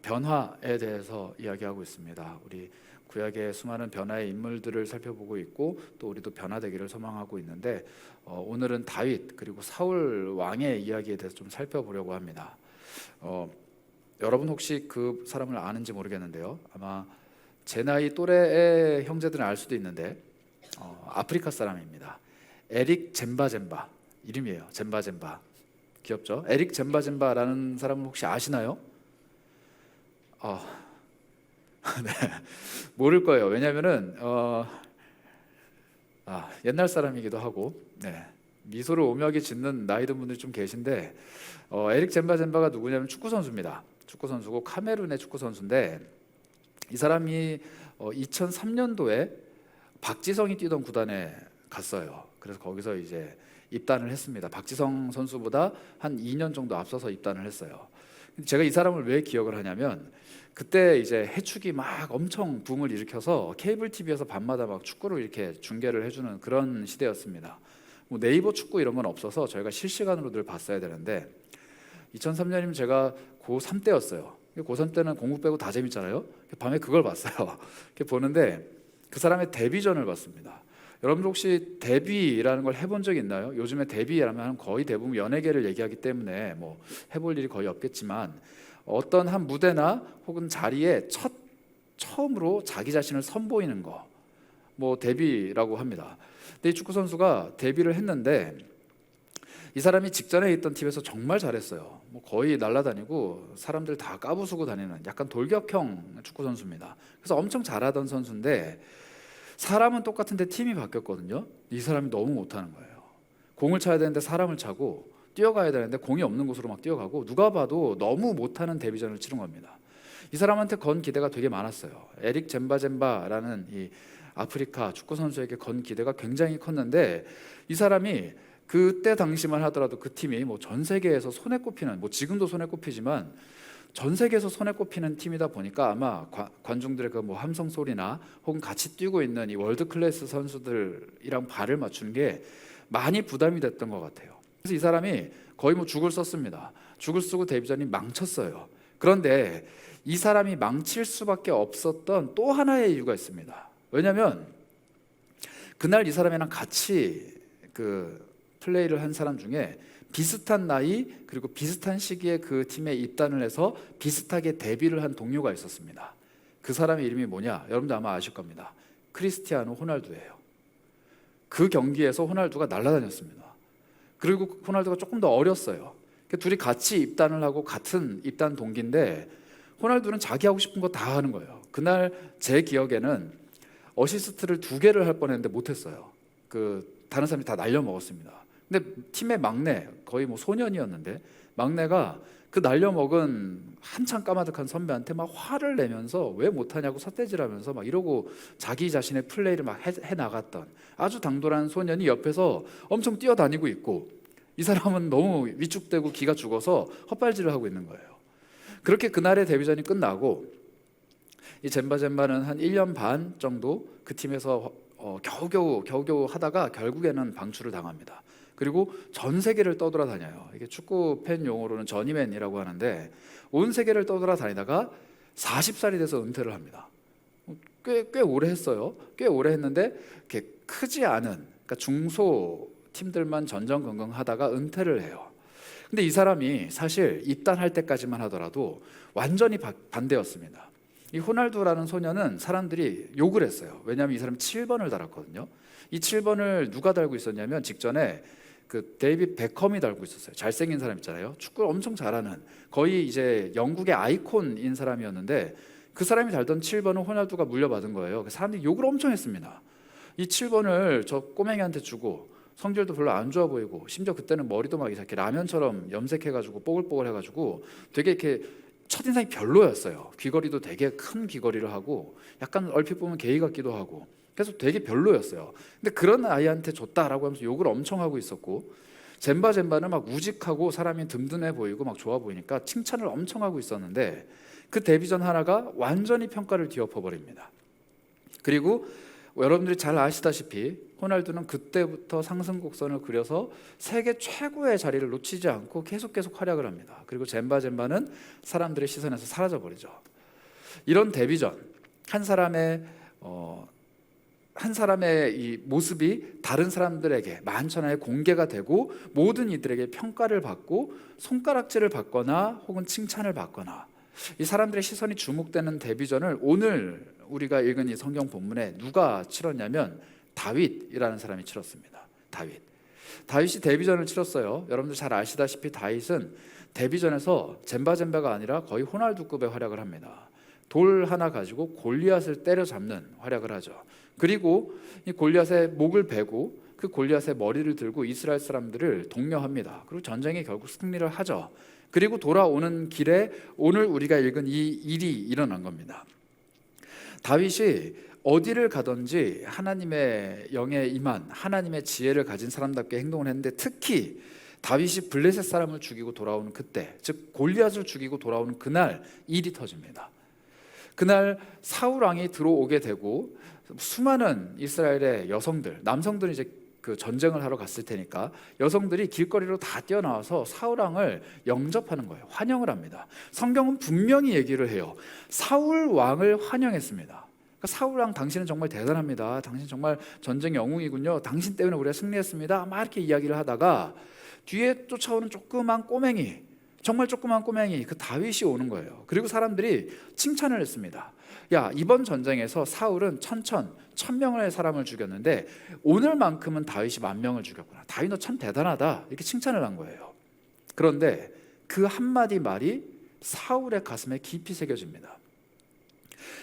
변화에 대해서 이야기하고 있습니다. 우리 구약의 수많은 변화의 인물들을 살펴보고 있고 또 우리도 변화되기를 소망하고 있는데 오늘은 다윗 그리고 사울 왕의 이야기에 대해서 좀 살펴보려고 합니다. 여러분 혹시 그 사람을 아는지 모르겠는데요. 아마 제 나이 또래의 형제들은 알 수도 있는데 아프리카 사람입니다. 에릭 젬바젬바 이름이에요. 젬바젬바 귀엽죠? 에릭 젬바젬바라는 사람을 혹시 아시나요? 네, 모를 거예요. 왜냐하면은 옛날 사람이기도 하고 미소를 오묘하게 짓는 나이 든 분들이 좀 계신데 에릭 젬바젬바가 누구냐면 축구 선수입니다. 축구 선수고 카메룬의 축구 선수인데 이 사람이 2003년도에 박지성이 뛰던 구단에 갔어요. 그래서 거기서 이제 입단을 했습니다. 박지성 선수보다 한 2년 정도 앞서서 입단을 했어요. 제가 이 사람을 왜 기억을 하냐면 그때 이제 해축이 막 엄청 붐을 일으켜서 케이블 TV에서 밤마다 막 축구를 이렇게 중계를 해주는 그런 시대였습니다. 뭐 네이버 축구 이런 건 없어서 저희가 실시간으로 늘 봤어야 되는데 2003년이면 제가 고3 때였어요. 고3 때는 공부 빼고 다 재밌잖아요. 밤에 그걸 봤어요. 이렇게 보는데 그 사람의 데뷔전을 봤습니다. 여러분들 혹시 데뷔라는 걸 해본 적 있나요? 요즘에 데뷔라면 거의 대부분 연예계를 얘기하기 때문에 뭐 해볼 일이 거의 없겠지만 어떤 한 무대나 혹은 자리에 처음으로 자기 자신을 선보이는 거, 뭐 데뷔라고 합니다. 근데 이 축구 선수가 데뷔를 했는데 이 사람이 직전에 있던 팀에서 정말 잘했어요. 뭐 거의 날아다니고 사람들 다 까부수고 다니는 약간 돌격형 축구 선수입니다. 그래서 엄청 잘하던 선수인데 사람은 똑같은데 팀이 바뀌었거든요. 이 사람이 너무 못하는 거예요. 공을 차야 되는데 사람을 차고 뛰어가야 되는데 공이 없는 곳으로 막 뛰어가고 누가 봐도 너무 못하는 데뷔전을 치른 겁니다. 이 사람한테 건 기대가 되게 많았어요. 에릭 젬바젬바라는 이 아프리카 축구 선수에게 건 기대가 굉장히 컸는데 이 사람이 그때 당시만 하더라도 그 팀이 뭐 전 세계에서 손에 꼽히는, 뭐 지금도 손에 꼽히지만 전 세계에서 손에 꼽히는 팀이다 보니까 아마 관중들의 그 뭐 함성 소리나 혹은 같이 뛰고 있는 이 월드 클래스 선수들이랑 발을 맞추는 게 많이 부담이 됐던 것 같아요. 그래서 이 사람이 거의 뭐 죽을 썼습니다. 죽을 쓰고 데뷔전이 망쳤어요. 그런데 이 사람이 망칠 수밖에 없었던 또 하나의 이유가 있습니다. 왜냐하면 그날 이 사람이랑 같이 그 플레이를 한 사람 중에 비슷한 나이 그리고 비슷한 시기에 그 팀에 입단을 해서 비슷하게 데뷔를 한 동료가 있었습니다. 그 사람의 이름이 뭐냐? 여러분들 아마 아실 겁니다. 크리스티아노 호날두예요. 그 경기에서 호날두가 날아다녔습니다. 그리고 호날두가 조금 더 어렸어요. 둘이 같이 입단을 하고 같은 입단 동기인데 호날두는 자기 하고 싶은 거 다 하는 거예요. 그날 제 기억에는 어시스트를 2개를 할 뻔했는데 못했어요. 다른 사람이 다 날려먹었습니다. 근데 팀의 막내, 거의 뭐 소년이었는데 막내가 그 날려먹은 한참 까마득한 선배한테 막 화를 내면서 왜 못하냐고 삿대질하면서 막 이러고 자기 자신의 플레이를 막 해 나갔던 아주 당돌한 소년이 옆에서 엄청 뛰어다니고 있고 이 사람은 너무 위축되고 기가 죽어서 헛발질을 하고 있는 거예요. 그렇게 그날의 데뷔전이 끝나고 이 젬바젬바는 한 1년 반 정도 그 팀에서 겨우겨우 하다가 결국에는 방출을 당합니다. 그리고 전 세계를 떠돌아다녀요. 이게 축구 팬 용어로는 저니맨이라고 하는데 온 세계를 떠돌아다니다가 40살이 돼서 은퇴를 합니다. 꽤 오래 했어요. 꽤 오래 했는데 이렇게 크지 않은, 그러니까 중소 팀들만 전전긍긍하다가 은퇴를 해요. 근데 이 사람이 사실 입단할 때까지만 하더라도 완전히 반대였습니다. 이 호날두라는 소년은 사람들이 욕을 했어요. 왜냐하면 이 사람이 7번을 달았거든요. 이 7번을 누가 달고 있었냐면 직전에 그 데이빗 베컴이 달고 있었어요. 잘생긴 사람 있잖아요. 축구를 엄청 잘하는 거의 이제 영국의 아이콘인 사람이었는데 그 사람이 달던 7번은 호날두가 물려받은 거예요. 사람들이 욕을 엄청 했습니다. 이 7번을 저 꼬맹이한테 주고 성질도 별로 안 좋아 보이고 심지어 그때는 머리도 막 이렇게 라면처럼 염색해가지고 뽀글뽀글 해가지고 되게 이렇게 첫인상이 별로였어요. 귀걸이도 되게 큰 귀걸이를 하고 약간 얼핏 보면 게이 같기도 하고 그래서 되게 별로였어요. 근데 그런 아이한테 줬다라고 하면서 욕을 엄청 하고 있었고 젬바젬바는 막 우직하고 사람이 든든해 보이고 막 좋아 보이니까 칭찬을 엄청 하고 있었는데 그 데뷔전 하나가 완전히 평가를 뒤엎어 버립니다. 그리고 여러분들이 잘 아시다시피 호날두는 그때부터 상승 곡선을 그려서 세계 최고의 자리를 놓치지 않고 계속 활약을 합니다. 그리고 젬바는 사람들의 시선에서 사라져버리죠. 이런 데뷔전, 한 사람의 이 모습이 다른 사람들에게 만천하에 공개가 되고 모든 이들에게 평가를 받고 손가락질을 받거나 혹은 칭찬을 받거나 이 사람들의 시선이 주목되는 데뷔전을 오늘 우리가 읽은 이 성경 본문에 누가 치렀냐면 다윗이라는 사람이 치렀습니다. 다윗이 데뷔전을 치렀어요. 여러분들 잘 아시다시피 다윗은 데뷔전에서 젬바가 아니라 거의 호날두급의 활약을 합니다. 돌 하나 가지고 골리앗을 때려잡는 활약을 하죠. 그리고 이 골리앗의 목을 베고 그 골리앗의 머리를 들고 이스라엘 사람들을 독려합니다. 그리고 전쟁에 결국 승리를 하죠. 그리고 돌아오는 길에 오늘 우리가 읽은 이 일이 일어난 겁니다. 다윗이 어디를 가든지 하나님의 영에 임한 하나님의 지혜를 가진 사람답게 행동을 했는데 특히 다윗이 블레셋 사람을 죽이고 돌아오는 그때, 즉 골리앗을 죽이고 돌아오는 그날 일이 터집니다. 그날 사울 왕이 들어오게 되고 수많은 이스라엘의 여성들, 남성들은 이제 그 전쟁을 하러 갔을 테니까 여성들이 길거리로 다 뛰어나와서 사울 왕을 영접하는 거예요. 환영을 합니다. 성경은 분명히 얘기를 해요. 사울 왕을 환영했습니다. 그러니까 사울 왕, 당신은 정말 대단합니다. 당신 정말 전쟁의 영웅이군요. 당신 때문에 우리가 승리했습니다. 막 이렇게 이야기를 하다가 뒤에 쫓아오는 조그만 꼬맹이, 정말 조그만 꼬맹이 그 다윗이 오는 거예요. 그리고 사람들이 칭찬을 했습니다. 야, 이번 전쟁에서 사울은 1000명의 사람을 죽였는데 오늘만큼은 다윗이 10,000명을 죽였구나. 다윗 너 참 대단하다. 이렇게 칭찬을 한 거예요. 그런데 그 한마디 말이 사울의 가슴에 깊이 새겨집니다.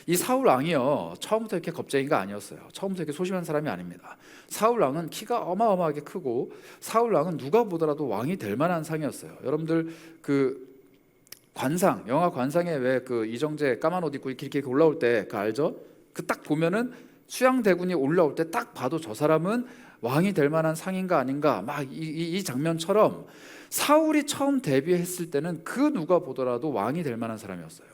이 사울 왕이요, 처음부터 이렇게 겁쟁이가 아니었어요. 처음부터 이렇게 소심한 사람이 아닙니다. 사울 왕은 키가 어마어마하게 크고 사울 왕은 누가 보더라도 왕이 될 만한 상이었어요. 여러분들 그 관상, 영화 관상에 왜 그 이정재 까만 옷 입고 이렇게 올라올 때 그 알죠? 그 딱 보면은 수양대군이 올라올 때 딱 봐도 저 사람은 왕이 될 만한 상인가 아닌가 막 이 장면처럼 사울이 처음 데뷔했을 때는 그 누가 보더라도 왕이 될 만한 사람이었어요.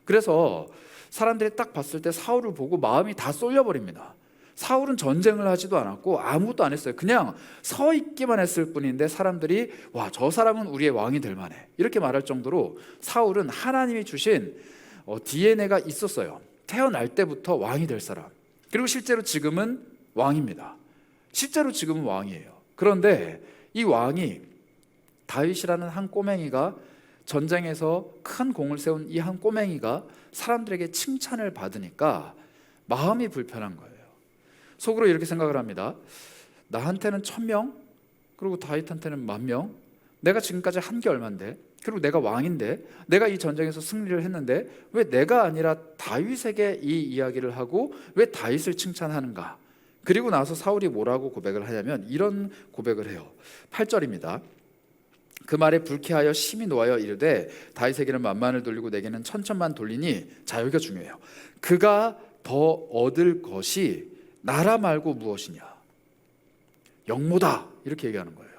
그래서 사람들이 딱 봤을 때 사울을 보고 마음이 다 쏠려버립니다. 사울은 전쟁을 하지도 않았고 아무것도 안 했어요. 그냥 서 있기만 했을 뿐인데 사람들이 와, 저 사람은 우리의 왕이 될 만해 이렇게 말할 정도로 사울은 하나님이 주신 DNA가 있었어요. 태어날 때부터 왕이 될 사람. 그리고 실제로 지금은 왕입니다. 실제로 지금은 왕이에요. 그런데 이 왕이 다윗이라는 한 꼬맹이가 전쟁에서 큰 공을 세운 이 한 꼬맹이가 사람들에게 칭찬을 받으니까 마음이 불편한 거예요. 속으로 이렇게 생각을 합니다. 나한테는 1000명, 그리고 다윗한테는 10,000명. 내가 지금까지 한 게 얼만데, 그리고 내가 왕인데, 내가 이 전쟁에서 승리를 했는데 왜 내가 아니라 다윗에게 이 이야기를 하고 왜 다윗을 칭찬하는가? 그리고 나서 사울이 뭐라고 고백을 하냐면 이런 고백을 해요. 8절입니다. 그 말에 불쾌하여 심히 노하여 이르되 다윗에게는 만만을 돌리고 내게는 천천만 돌리니, 자 여기가 중요해요. 그가 더 얻을 것이 나라 말고 무엇이냐? 영모다 이렇게 얘기하는 거예요.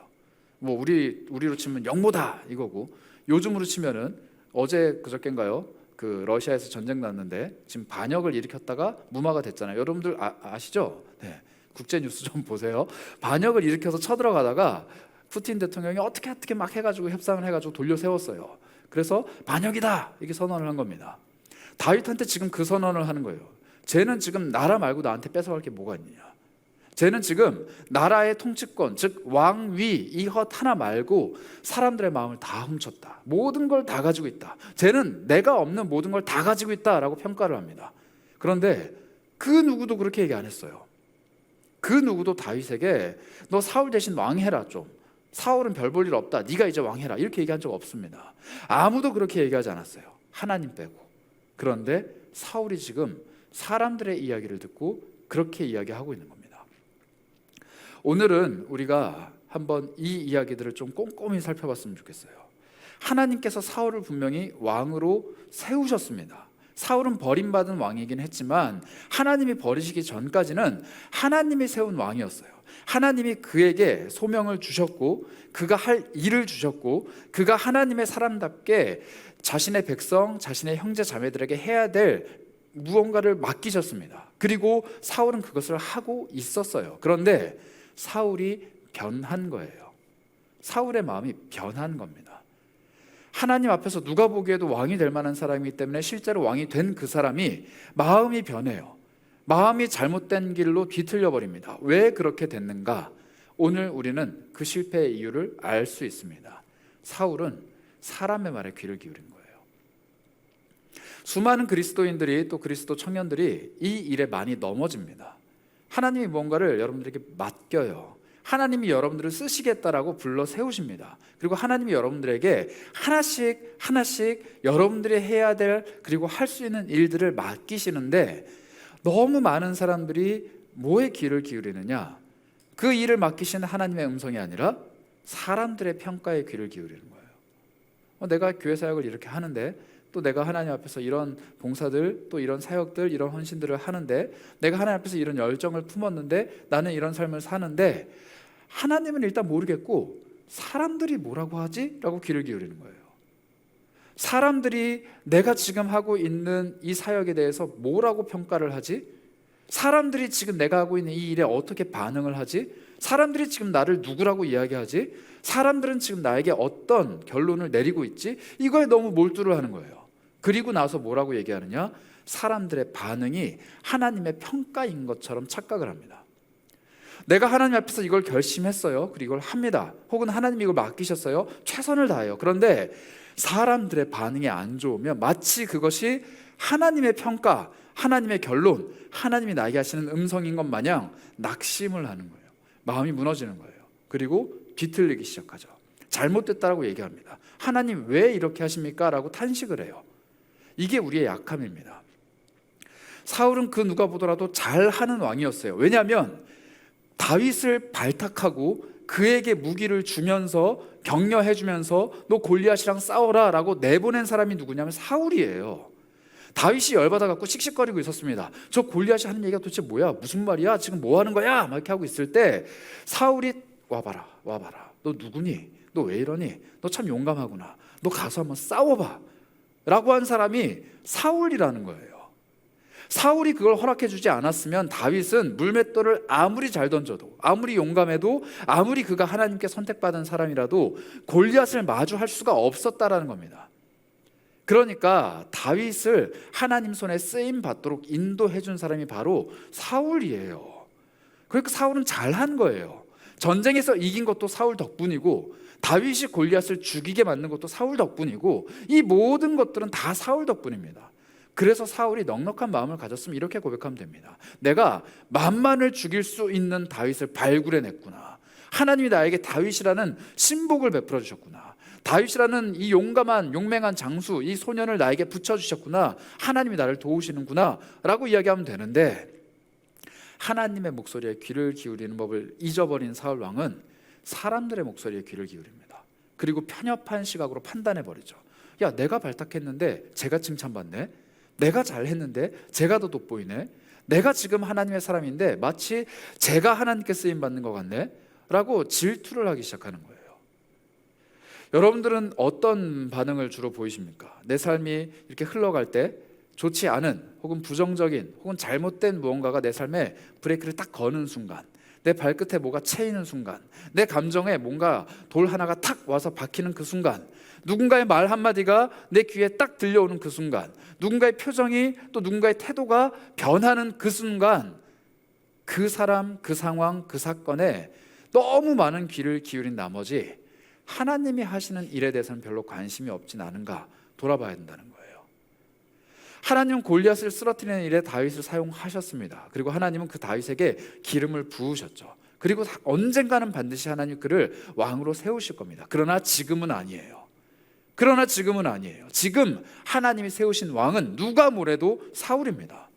뭐 우리로 치면 영모다 이거고, 요즘으로 치면은 어제 그저께인가요? 그 러시아에서 전쟁 났는데 지금 반역을 일으켰다가 무마가 됐잖아요. 여러분들 아시죠? 네. 국제 뉴스 좀 보세요. 반역을 일으켜서 쳐들어가다가 푸틴 대통령이 어떻게 막 해가지고 협상을 해가지고 돌려 세웠어요. 그래서 반역이다 이렇게 선언을 한 겁니다. 다윗한테 지금 그 선언을 하는 거예요. 쟤는 지금 나라 말고 나한테 뺏어갈 게 뭐가 있느냐. 쟤는 지금 나라의 통치권, 즉 왕위 이것 하나 말고 사람들의 마음을 다 훔쳤다. 모든 걸 다 가지고 있다. 쟤는 내가 없는 모든 걸 다 가지고 있다라고 평가를 합니다. 그런데 그 누구도 그렇게 얘기 안 했어요. 그 누구도 다윗에게 너 사울 대신 왕해라 좀. 사울은 별 볼 일 없다. 네가 이제 왕해라. 이렇게 얘기한 적 없습니다. 아무도 그렇게 얘기하지 않았어요. 하나님 빼고. 그런데 사울이 지금 사람들의 이야기를 듣고 그렇게 이야기하고 있는 겁니다. 오늘은 우리가 한번 이 이야기들을 좀 꼼꼼히 살펴봤으면 좋겠어요. 하나님께서 사울을 분명히 왕으로 세우셨습니다. 사울은 버림받은 왕이긴 했지만 하나님이 버리시기 전까지는 하나님이 세운 왕이었어요. 하나님이 그에게 소명을 주셨고 그가 할 일을 주셨고 그가 하나님의 사람답게 자신의 백성, 자신의 형제 자매들에게 해야 될 무언가를 맡기셨습니다. 그리고 사울은 그것을 하고 있었어요. 그런데 사울이 변한 거예요. 사울의 마음이 변한 겁니다. 하나님 앞에서 누가 보기에도 왕이 될 만한 사람이기 때문에 실제로 왕이 된 그 사람이 마음이 변해요. 마음이 잘못된 길로 뒤틀려 버립니다. 왜 그렇게 됐는가? 오늘 우리는 그 실패의 이유를 알 수 있습니다. 사울은 사람의 말에 귀를 기울인 거예요. 수많은 그리스도인들이, 또 그리스도 청년들이 이 일에 많이 넘어집니다. 하나님이 뭔가를 여러분들에게 맡겨요. 하나님이 여러분들을 쓰시겠다라고 불러 세우십니다. 그리고 하나님이 여러분들에게 하나씩 하나씩 여러분들이 해야 될, 그리고 할 수 있는 일들을 맡기시는데, 너무 많은 사람들이 뭐에 귀를 기울이느냐? 그 일을 맡기신 하나님의 음성이 아니라 사람들의 평가에 귀를 기울이는 거예요. 내가 교회 사역을 이렇게 하는데, 또 내가 하나님 앞에서 이런 봉사들, 또 이런 사역들, 이런 헌신들을 하는데, 내가 하나님 앞에서 이런 열정을 품었는데, 나는 이런 삶을 사는데, 하나님은 일단 모르겠고 사람들이 뭐라고 하지? 라고 귀를 기울이는 거예요. 사람들이 내가 지금 하고 있는 이 사역에 대해서 뭐라고 평가를 하지? 사람들이 지금 내가 하고 있는 이 일에 어떻게 반응을 하지? 사람들이 지금 나를 누구라고 이야기하지? 사람들은 지금 나에게 어떤 결론을 내리고 있지? 이거에 너무 몰두를 하는 거예요. 그리고 나서 뭐라고 얘기하느냐? 사람들의 반응이 하나님의 평가인 것처럼 착각을 합니다. 내가 하나님 앞에서 이걸 결심했어요. 그리고 이걸 합니다. 혹은 하나님이 이걸 맡기셨어요. 최선을 다해요. 그런데 사람들의 반응이 안 좋으면 마치 그것이 하나님의 평가, 하나님의 결론, 하나님이 나에게 하시는 음성인 것 마냥 낙심을 하는 거예요. 마음이 무너지는 거예요. 그리고 뒤틀리기 시작하죠. 잘못됐다라고 얘기합니다. 하나님 왜 이렇게 하십니까? 라고 탄식을 해요. 이게 우리의 약함입니다. 사울은 그 누가 보더라도 잘하는 왕이었어요. 왜냐하면 다윗을 발탁하고 그에게 무기를 주면서 격려해 주면서 너 골리앗이랑 싸워라 라고 내보낸 사람이 누구냐면 사울이에요. 다윗이 열받아 갖고 씩씩거리고 있었습니다. 저 골리앗이 하는 얘기가 도대체 뭐야? 무슨 말이야? 지금 뭐 하는 거야? 막 이렇게 하고 있을 때 사울이 와봐라 너 누구니? 너 왜 이러니? 너 참 용감하구나. 너 가서 한번 싸워봐 라고 한 사람이 사울이라는 거예요. 사울이 그걸 허락해 주지 않았으면 다윗은 물맷돌을 아무리 잘 던져도, 아무리 용감해도, 아무리 그가 하나님께 선택받은 사람이라도 골리앗을 마주할 수가 없었다라는 겁니다. 그러니까 다윗을 하나님 손에 쓰임 받도록 인도해 준 사람이 바로 사울이에요. 그러니까 사울은 잘한 거예요. 전쟁에서 이긴 것도 사울 덕분이고, 다윗이 골리앗을 죽이게 만든 것도 사울 덕분이고, 이 모든 것들은 다 사울 덕분입니다. 그래서 사울이 넉넉한 마음을 가졌으면 이렇게 고백하면 됩니다. 내가 만만을 죽일 수 있는 다윗을 발굴해냈구나. 하나님이 나에게 다윗이라는 신복을 베풀어 주셨구나. 다윗이라는 이 용감한 용맹한 장수, 이 소년을 나에게 붙여주셨구나. 하나님이 나를 도우시는구나 라고 이야기하면 되는데, 하나님의 목소리에 귀를 기울이는 법을 잊어버린 사울 왕은 사람들의 목소리에 귀를 기울입니다. 그리고 편협한 시각으로 판단해버리죠. 야, 내가 발탁했는데 제가 칭찬받네? 내가 잘했는데 제가 더 돋보이네? 내가 지금 하나님의 사람인데 마치 제가 하나님께 쓰임받는 것 같네? 라고 질투를 하기 시작하는 거예요. 여러분들은 어떤 반응을 주로 보이십니까? 내 삶이 이렇게 흘러갈 때 좋지 않은, 혹은 부정적인, 혹은 잘못된 무언가가 내 삶에 브레이크를 딱 거는 순간, 내 발끝에 뭐가 채이는 순간, 내 감정에 뭔가 돌 하나가 탁 와서 박히는 그 순간, 누군가의 말 한마디가 내 귀에 딱 들려오는 그 순간, 누군가의 표정이, 또 누군가의 태도가 변하는 그 순간, 그 사람, 그 상황, 그 사건에 너무 많은 귀를 기울인 나머지 하나님이 하시는 일에 대해서는 별로 관심이 없진 않은가 돌아봐야 된다는 거예요. 하나님은 골리앗을 쓰러뜨리는 일에 다윗을 사용하셨습니다. 그리고 하나님은 그 다윗에게 기름을 부으셨죠. 그리고 언젠가는 반드시 하나님 그를 왕으로 세우실 겁니다. 그러나 지금은 아니에요. 지금 하나님이 세우신 왕은 누가 뭐래도 사울입니다.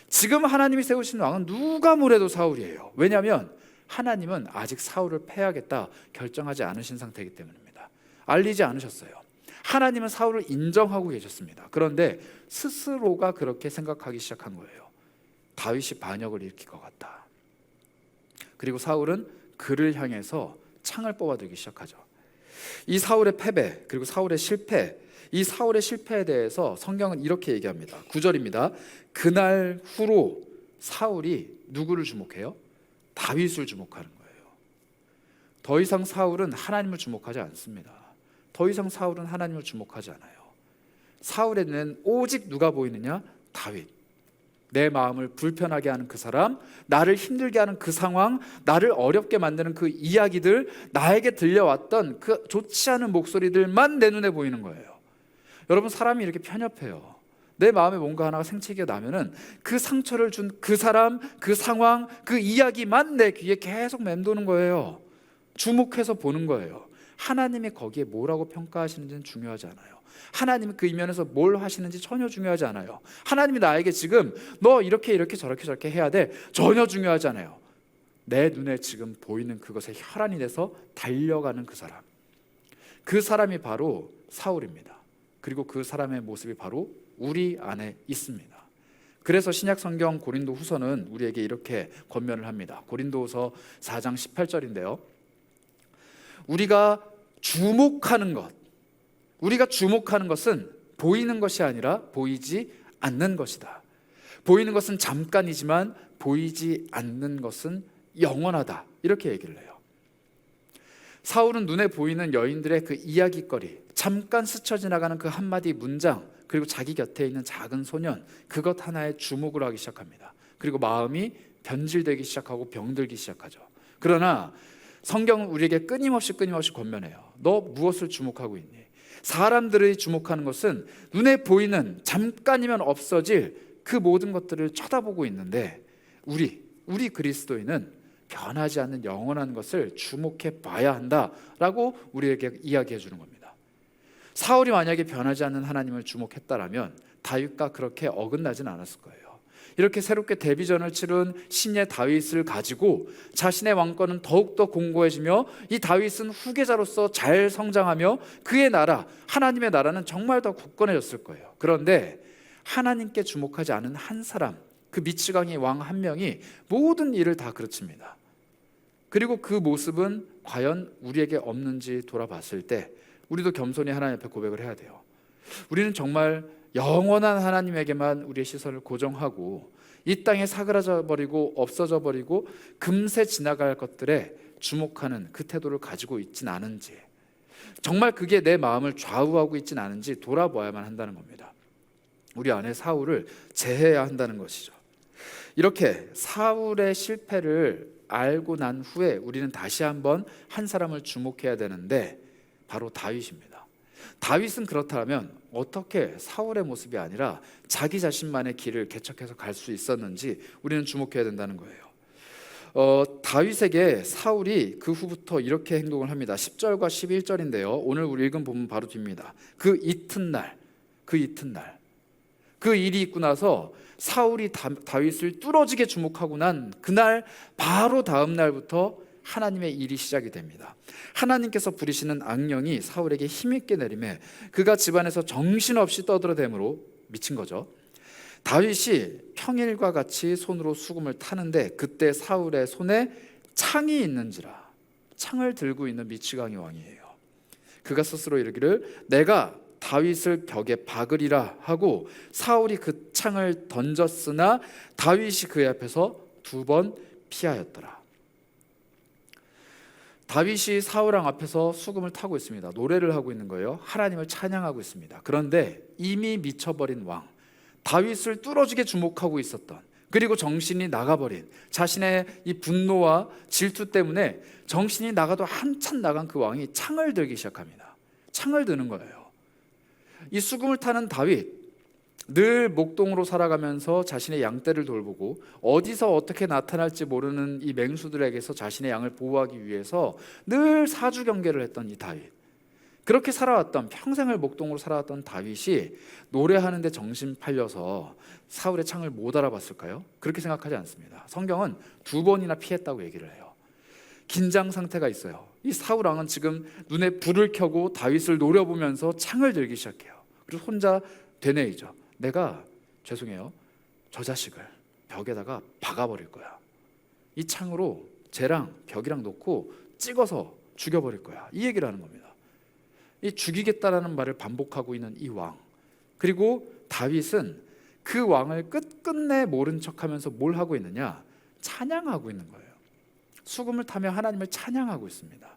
지금 하나님이 세우신 왕은 누가 뭐래도 사울이에요. 왜냐하면 하나님은 아직 사울을 패하겠다 결정하지 않으신 상태이기 때문입니다. 알리지 않으셨어요. 하나님은 사울을 인정하고 계셨습니다. 그런데 스스로가 그렇게 생각하기 시작한 거예요. 다윗이 반역을 일으킬 것 같다. 그리고 사울은 그를 향해서 창을 뽑아들기 시작하죠. 이 사울의 패배, 그리고 사울의 실패, 이 사울의 실패에 대해서 성경은 이렇게 얘기합니다. 9절입니다. 그날 후로 사울이 누구를 주목해요? 다윗을 주목하는 거예요. 더 이상 사울은 하나님을 주목하지 않습니다. 더 이상 사울은 하나님을 주목하지 않아요. 사울의 눈에는 오직 누가 보이느냐? 다윗. 내 마음을 불편하게 하는 그 사람, 나를 힘들게 하는 그 상황, 나를 어렵게 만드는 그 이야기들, 나에게 들려왔던 그 좋지 않은 목소리들만 내 눈에 보이는 거예요. 여러분, 사람이 이렇게 편협해요. 내 마음에 뭔가 하나가 생채기가 나면은 그 상처를 준 그 사람, 그 상황, 그 이야기만 내 귀에 계속 맴도는 거예요. 주목해서 보는 거예요. 하나님이 거기에 뭐라고 평가하시는지는 중요하지 않아요. 하나님이 그 이면에서 뭘 하시는지 전혀 중요하지 않아요. 하나님이 나에게 지금 너 이렇게 저렇게 해야 돼, 전혀 중요하지 않아요. 내 눈에 지금 보이는 그것에 혈안이 돼서 달려가는 그 사람, 그 사람이 바로 사울입니다. 그리고 그 사람의 모습이 바로 우리 안에 있습니다. 그래서 신약 성경 고린도 후서는 우리에게 이렇게 권면을 합니다. 고린도후서 4장 18절인데요. 우리가 주목하는 것은 보이는 것이 아니라 보이지 않는 것이다. 보이는 것은 잠깐이지만 보이지 않는 것은 영원하다. 이렇게 얘기를 해요. 사울은 눈에 보이는 여인들의 그 이야기거리, 잠깐 스쳐 지나가는 그 한마디 문장, 그리고 자기 곁에 있는 작은 소년, 그것 하나에 주목을 하기 시작합니다. 그리고 마음이 변질되기 시작하고 병들기 시작하죠. 그러나 성경은 우리에게 끊임없이 권면해요. 너 무엇을 주목하고 있니? 사람들이 주목하는 것은 눈에 보이는 잠깐이면 없어질 그 모든 것들을 쳐다보고 있는데 우리 그리스도인은 변하지 않는 영원한 것을 주목해 봐야 한다라고 우리에게 이야기해 주는 겁니다. 사울이 만약에 변하지 않는 하나님을 주목했다라면 다윗과 그렇게 어긋나진 않았을 거예요. 이렇게 새롭게 데뷔전을 치른 신의 다윗을 가지고 자신의 왕권은 더욱더 공고해지며 이 다윗은 후계자로서 잘 성장하며 그의 나라, 하나님의 나라는 정말 더 굳건해졌을 거예요. 그런데 하나님께 주목하지 않은 한 사람, 그 미치광이 왕 한 명이 모든 일을 다 그르칩니다. 그리고 그 모습은 과연 우리에게 없는지 돌아봤을 때 우리도 겸손히 하나님 앞에 고백을 해야 돼요. 우리는 정말 영원한 하나님에게만 우리의 시선을 고정하고 이 땅에 사그라져 버리고 없어져 버리고 금세 지나갈 것들에 주목하는 그 태도를 가지고 있진 않은지, 정말 그게 내 마음을 좌우하고 있진 않은지 돌아보아야만 한다는 겁니다. 우리 안에 사울을 제해야 한다는 것이죠. 이렇게 사울의 실패를 알고 난 후에 우리는 다시 한번 한 사람을 주목해야 되는데 바로 다윗입니다. 다윗은 그렇다면 어떻게 사울의 모습이 아니라 자기 자신만의 길을 개척해서 갈 수 있었는지 우리는 주목해야 된다는 거예요. 다윗에게 사울이 그 후부터 이렇게 행동을 합니다. 10절과 11절인데요. 오늘 우리 읽은 본문 바로 뒤입니다. 그 이튿날 그 일이 있고 나서 사울이 다윗을 뚫어지게 주목하고 난 그날 바로 다음 날부터 하나님의 일이 시작이 됩니다. 하나님께서 부리시는 악령이 사울에게 힘있게 내림에 그가 집안에서 정신없이 떠들어대므로 미친 거죠. 다윗이 평일과 같이 손으로 수금을 타는데 그때 사울의 손에 창이 있는지라. 창을 들고 있는 미치광이 왕이에요. 그가 스스로 이르기를 내가 다윗을 벽에 박으리라 하고 사울이 그 창을 던졌으나 다윗이 그의 앞에서 2번 피하였더라. 다윗이 사울 왕 앞에서 수금을 타고 있습니다. 노래를 하고 있는 거예요. 하나님을 찬양하고 있습니다. 그런데 이미 미쳐버린 왕, 다윗을 뚫어지게 주목하고 있었던, 그리고 정신이 나가버린, 자신의 이 분노와 질투 때문에 정신이 나가도 한참 나간 그 왕이 창을 들기 시작합니다. 창을 드는 거예요. 이 수금을 타는 다윗, 늘 목동으로 살아가면서 자신의 양떼를 돌보고 어디서 어떻게 나타날지 모르는 이 맹수들에게서 자신의 양을 보호하기 위해서 늘 사주 경계를 했던 이 다윗, 그렇게 살아왔던, 평생을 목동으로 살아왔던 다윗이 노래하는데 정신 팔려서 사울의 창을 못 알아봤을까요? 그렇게 생각하지 않습니다. 성경은 2번이나 피했다고 얘기를 해요. 긴장 상태가 있어요. 이 사울 왕은 지금 눈에 불을 켜고 다윗을 노려보면서 창을 들기 시작해요. 그리고 혼자 되뇌이죠. 내가 죄송해요, 저 자식을 벽에다가 박아버릴 거야. 이 창으로 쟤랑 벽이랑 놓고 찍어서 죽여버릴 거야. 이 얘기를 하는 겁니다. 이 죽이겠다라는 말을 반복하고 있는 이 왕. 그리고 다윗은 그 왕을 끝끝내 모른 척하면서 뭘 하고 있느냐? 찬양하고 있는 거예요. 수금을 타며 하나님을 찬양하고 있습니다.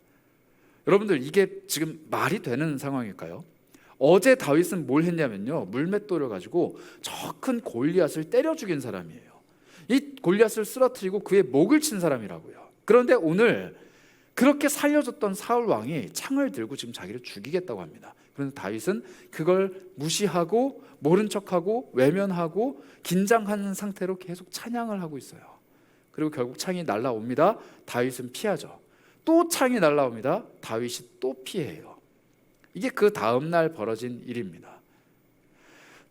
여러분들, 이게 지금 말이 되는 상황일까요? 어제 다윗은 뭘 했냐면요, 물맷돌을 가지고 저 큰 골리앗을 때려 죽인 사람이에요. 이 골리앗을 쓰러뜨리고 그의 목을 친 사람이라고요. 그런데 오늘 그렇게 살려줬던 사울 왕이 창을 들고 지금 자기를 죽이겠다고 합니다. 그런데 다윗은 그걸 무시하고 모른 척하고 외면하고 긴장하는 상태로 계속 찬양을 하고 있어요. 그리고 결국 창이 날라옵니다. 다윗은 피하죠. 또 창이 날라옵니다. 다윗이 또 피해요. 이게 그 다음 날 벌어진 일입니다.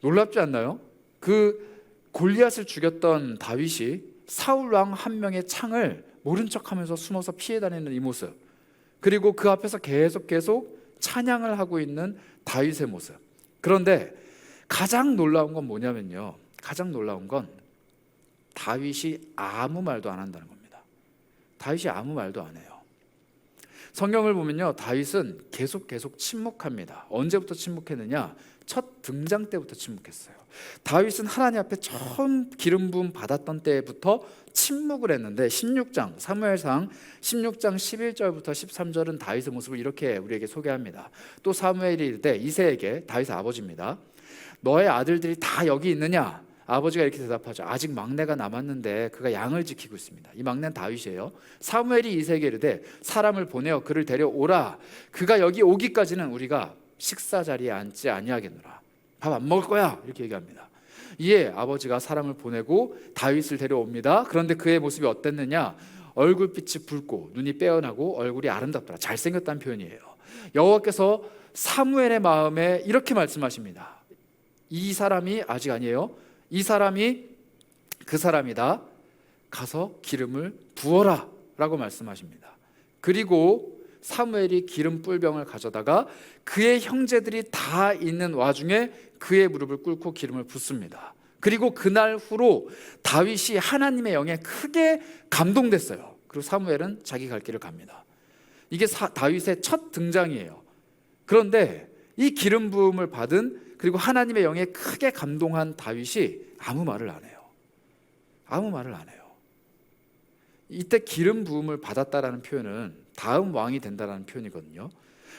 놀랍지 않나요? 그 골리앗을 죽였던 다윗이 사울 왕 한 명의 창을 모른 척하면서 숨어서 피해 다니는 이 모습, 그리고 그 앞에서 계속 찬양을 하고 있는 다윗의 모습. 그런데 가장 놀라운 건 뭐냐면요, 가장 놀라운 건 다윗이 아무 말도 안 한다는 겁니다. 다윗이 아무 말도 안 해요. 성경을 보면요, 다윗은 계속 침묵합니다. 언제부터 침묵했느냐? 첫 등장 때부터 침묵했어요. 다윗은 하나님 앞에 처음 기름 부음 받았던 때부터 침묵을 했는데, 16장 사무엘상 16장 11절부터 13절은 다윗의 모습을 이렇게 우리에게 소개합니다. 또 사무엘이 이르되 이새에게, 다윗의 아버지입니다, 너의 아들들이 다 여기 있느냐? 아버지가 이렇게 대답하죠. 아직 막내가 남았는데 그가 양을 지키고 있습니다. 이 막내는 다윗이에요. 사무엘이 이새에게 이르되 사람을 보내어 그를 데려오라. 그가 여기 오기까지는 우리가 식사 자리에 앉지 아니하겠노라. 밥 안 먹을 거야, 이렇게 얘기합니다. 이에 아버지가 사람을 보내고 다윗을 데려옵니다. 그런데 그의 모습이 어땠느냐? 얼굴빛이 붉고 눈이 빼어나고 얼굴이 아름답더라. 잘생겼다는 표현이에요. 여호와께서 사무엘의 마음에 이렇게 말씀하십니다. 이 사람이, 아직 아니에요, 이 사람이 그 사람이다. 가서 기름을 부어라 라고 말씀하십니다. 그리고 사무엘이 기름 뿔병을 가져다가 그의 형제들이 다 있는 와중에 그의 무릎을 꿇고 기름을 붓습니다. 그리고 그날 후로 다윗이 하나님의 영에 크게 감동됐어요. 그리고 사무엘은 자기 갈 길을 갑니다. 이게 다윗의 첫 등장이에요. 그런데 이 기름 부음을 받은, 그리고 하나님의 영에 크게 감동한 다윗이 아무 말을 안 해요. 아무 말을 안 해요. 이때 기름 부음을 받았다라는 표현은 다음 왕이 된다라는 표현이거든요.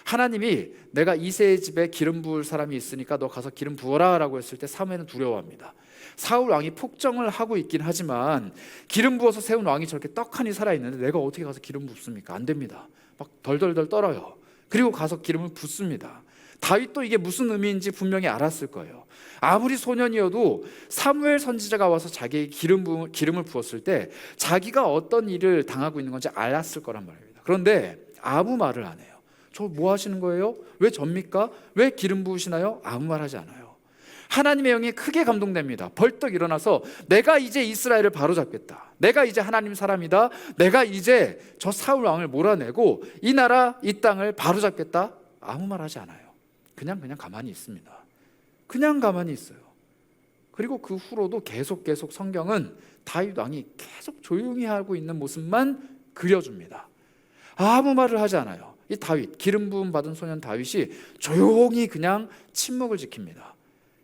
하나님이 내가 이새의 집에 기름 부을 사람이 있으니까 너 가서 기름 부어라 라고 했을 때 사무엘은 두려워합니다. 사울 왕이 폭정을 하고 있긴 하지만 기름 부어서 세운 왕이 저렇게 떡하니 살아있는데 내가 어떻게 가서 기름 붓습니까? 안 됩니다. 막 덜덜덜 떨어요. 그리고 가서 기름을 붓습니다. 다윗도 이게 무슨 의미인지 분명히 알았을 거예요. 아무리 소년이어도 사무엘 선지자가 와서 자기에게 기름을 부었을 때 자기가 어떤 일을 당하고 있는 건지 알았을 거란 말입니다. 그런데 아무 말을 안 해요. 저 뭐 하시는 거예요? 왜 접니까? 왜 기름 부으시나요? 아무 말 하지 않아요. 하나님의 영이 크게 감동됩니다. 벌떡 일어나서 내가 이제 이스라엘을 바로잡겠다. 내가 이제 하나님 사람이다. 내가 이제 저 사울 왕을 몰아내고 이 나라 이 땅을 바로잡겠다. 아무 말 하지 않아요. 그냥 가만히 있습니다. 그냥 가만히 있어요. 그리고 그 후로도 계속 성경은 다윗 왕이 계속 조용히 하고 있는 모습만 그려줍니다. 아무 말을 하지 않아요. 이 다윗, 기름 부음 받은 소년 다윗이 조용히 그냥 침묵을 지킵니다.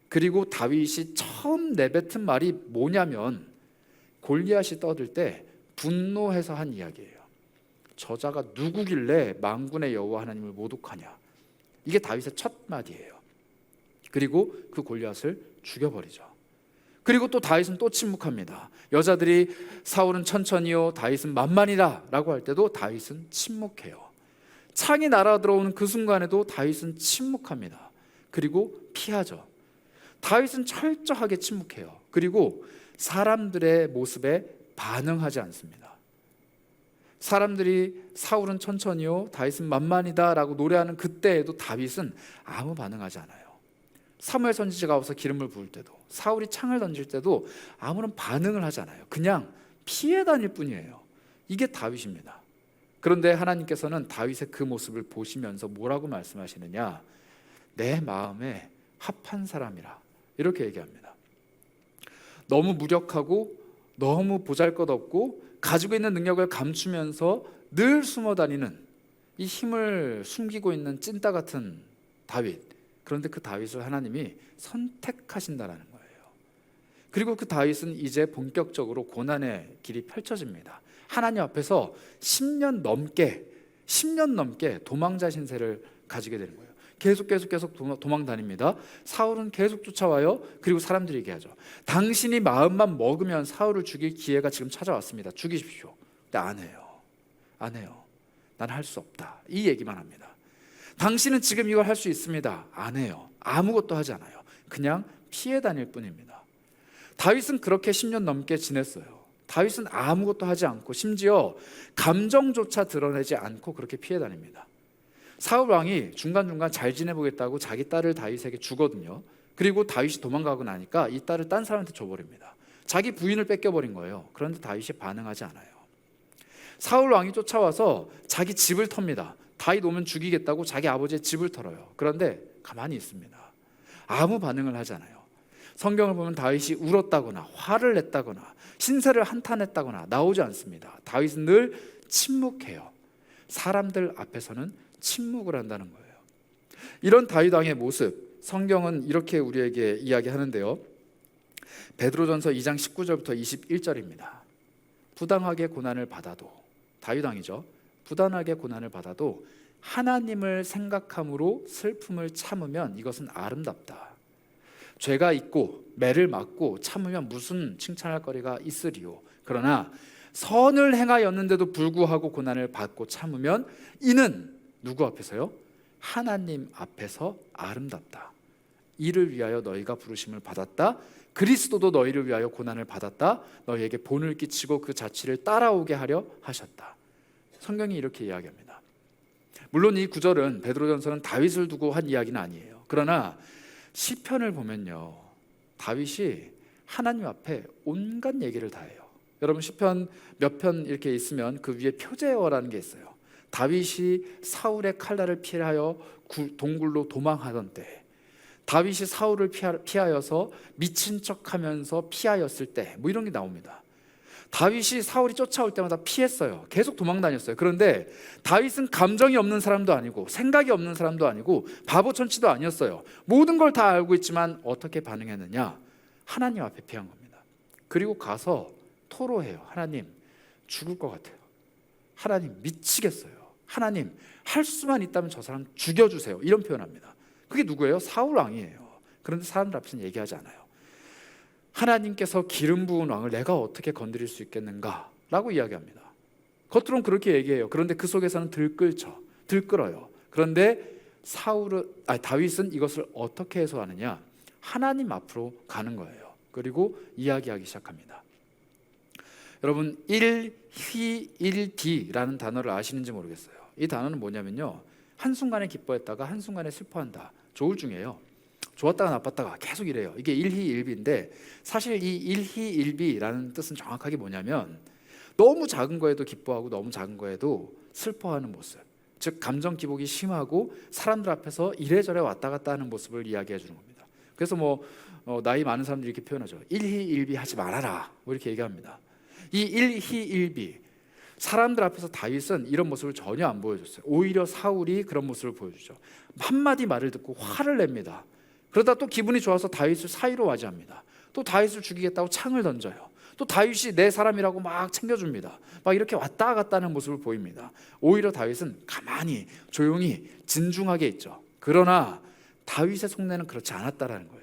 그리고 다윗이 처음 내뱉은 말이 뭐냐면, 골리앗이 떠들 때 분노해서 한 이야기예요. 저자가 누구길래 만군의 여호와 하나님을 모독하냐. 이게 다윗의 첫 마디예요. 그리고 그 골리앗을 죽여버리죠. 그리고 또 다윗은 또 침묵합니다. 여자들이 사울은 천천히요 다윗은 만만이다 라고 할 때도 다윗은 침묵해요. 창이 날아들어오는 그 순간에도 다윗은 침묵합니다. 그리고 피하죠. 다윗은 철저하게 침묵해요. 그리고 사람들의 모습에 반응하지 않습니다. 사람들이 사울은 천천히요 다윗은 만만이다 라고 노래하는 그때에도 다윗은 아무 반응하지 않아요. 사무엘 선지자가 와서 기름을 부을 때도, 사울이 창을 던질 때도 아무런 반응을 하지 않아요. 그냥 피해 다닐 뿐이에요. 이게 다윗입니다. 그런데 하나님께서는 다윗의 그 모습을 보시면서 뭐라고 말씀하시느냐? 내 마음에 합한 사람이라, 이렇게 얘기합니다. 너무 무력하고 너무 보잘것없고 가지고 있는 능력을 감추면서 늘 숨어 다니는, 이 힘을 숨기고 있는 찐따 같은 다윗. 그런데 그 다윗을 하나님이 선택하신다라는 거예요. 그리고 그 다윗은 이제 본격적으로 고난의 길이 펼쳐집니다. 하나님 앞에서 10년 넘게 도망자 신세를 가지게 되는 거예요. 계속 도망 다닙니다. 사울은 계속 쫓아와요. 그리고 사람들이 얘기하죠. 당신이 마음만 먹으면 사울을 죽일 기회가 지금 찾아왔습니다. 죽이십시오. 근데 안 해요. 난 할 수 없다. 이 얘기만 합니다. 당신은 지금 이걸 할 수 있습니다. 안 해요. 아무것도 하지 않아요. 그냥 피해 다닐 뿐입니다. 다윗은 그렇게 10년 넘게 지냈어요. 다윗은 아무것도 하지 않고 심지어 감정조차 드러내지 않고 그렇게 피해 다닙니다. 사울 왕이 중간중간 잘 지내보겠다고 자기 딸을 다윗에게 주거든요. 그리고 다윗이 도망가고 나니까 이 딸을 딴 사람한테 줘버립니다. 자기 부인을 뺏겨버린 거예요. 그런데 다윗이 반응하지 않아요. 사울 왕이 쫓아와서 자기 집을 텁니다. 다윗 오면 죽이겠다고 자기 아버지의 집을 털어요. 그런데 가만히 있습니다. 아무 반응을 하지 않아요. 성경을 보면 다윗이 울었다거나 화를 냈다거나 신세를 한탄했다거나 나오지 않습니다. 다윗은 늘 침묵해요. 사람들 앞에서는 침묵을 한다는 거예요. 이런 다윗 왕의 모습, 성경은 이렇게 우리에게 이야기하는데요. 베드로전서 2장 19절부터 21절입니다. 부당하게 고난을 받아도, 다윗 왕이죠. 부당하게 고난을 받아도 하나님을 생각함으로 슬픔을 참으면 이것은 아름답다. 죄가 있고 매를 맞고 참으면 무슨 칭찬할 거리가 있으리요. 그러나 선을 행하였는데도 불구하고 고난을 받고 참으면 이는 누구 앞에서요? 하나님 앞에서 아름답다. 이를 위하여 너희가 부르심을 받았다. 그리스도도 너희를 위하여 고난을 받았다. 너희에게 본을 끼치고 그 자취를 따라오게 하려 하셨다. 성경이 이렇게 이야기합니다. 물론 이 구절은 베드로전서는 다윗을 두고 한 이야기는 아니에요. 그러나 시편을 보면요, 다윗이 하나님 앞에 온갖 얘기를 다 해요. 여러분 시편 몇 편 이렇게 있으면 그 위에 표제어라는 게 있어요. 다윗이 사울의 칼날을 피하여 동굴로 도망하던 때, 다윗이 사울을 피하여서 미친 척하면서 피하였을 때, 뭐 이런 게 나옵니다. 다윗이 사울이 쫓아올 때마다 피했어요. 계속 도망 다녔어요. 그런데 다윗은 감정이 없는 사람도 아니고 생각이 없는 사람도 아니고 바보천치도 아니었어요. 모든 걸 다 알고 있지만 어떻게 반응했느냐? 하나님 앞에 피한 겁니다. 그리고 가서 토로해요. 하나님, 죽을 것 같아요. 하나님, 미치겠어요. 하나님, 할 수만 있다면 저 사람 죽여주세요. 이런 표현합니다. 그게 누구예요? 사울 왕이에요. 그런데 사람들 앞에서는 얘기하지 않아요. 하나님께서 기름 부은 왕을 내가 어떻게 건드릴 수 있겠는가? 라고 이야기합니다. 겉으로는 그렇게 얘기해요. 그런데 그 속에서는 들끓어요. 그런데 다윗은 이것을 어떻게 해소하느냐? 하나님 앞으로 가는 거예요. 그리고 이야기하기 시작합니다. 여러분 1휘1비라는 단어를 아시는지 모르겠어요. 이 단어는 뭐냐면요, 한순간에 기뻐했다가 한순간에 슬퍼한다. 조울중이에요. 좋았다가 나빴다가 계속 이래요. 이게 1휘1비인데 사실 이 1휘1비라는 뜻은 정확하게 뭐냐면 너무 작은 거에도 기뻐하고 너무 작은 거에도 슬퍼하는 모습, 즉 감정 기복이 심하고 사람들 앞에서 이래저래 왔다 갔다 하는 모습을 이야기해 주는 겁니다. 그래서 나이 많은 사람들이 이렇게 표현하죠. 1휘1비 하지 말아라, 뭐 이렇게 얘기합니다. 이 1휘1비, 사람들 앞에서 다윗은 이런 모습을 전혀 안 보여줬어요. 오히려 사울이 그런 모습을 보여주죠. 한마디 말을 듣고 화를 냅니다. 그러다 또 기분이 좋아서 다윗을 사이로 맞이합니다. 또 다윗을 죽이겠다고 창을 던져요. 또 다윗이 내 사람이라고 막 챙겨줍니다. 막 이렇게 왔다 갔다 하는 모습을 보입니다. 오히려 다윗은 가만히 조용히 진중하게 있죠. 그러나 다윗의 속내는 그렇지 않았다라는 거예요.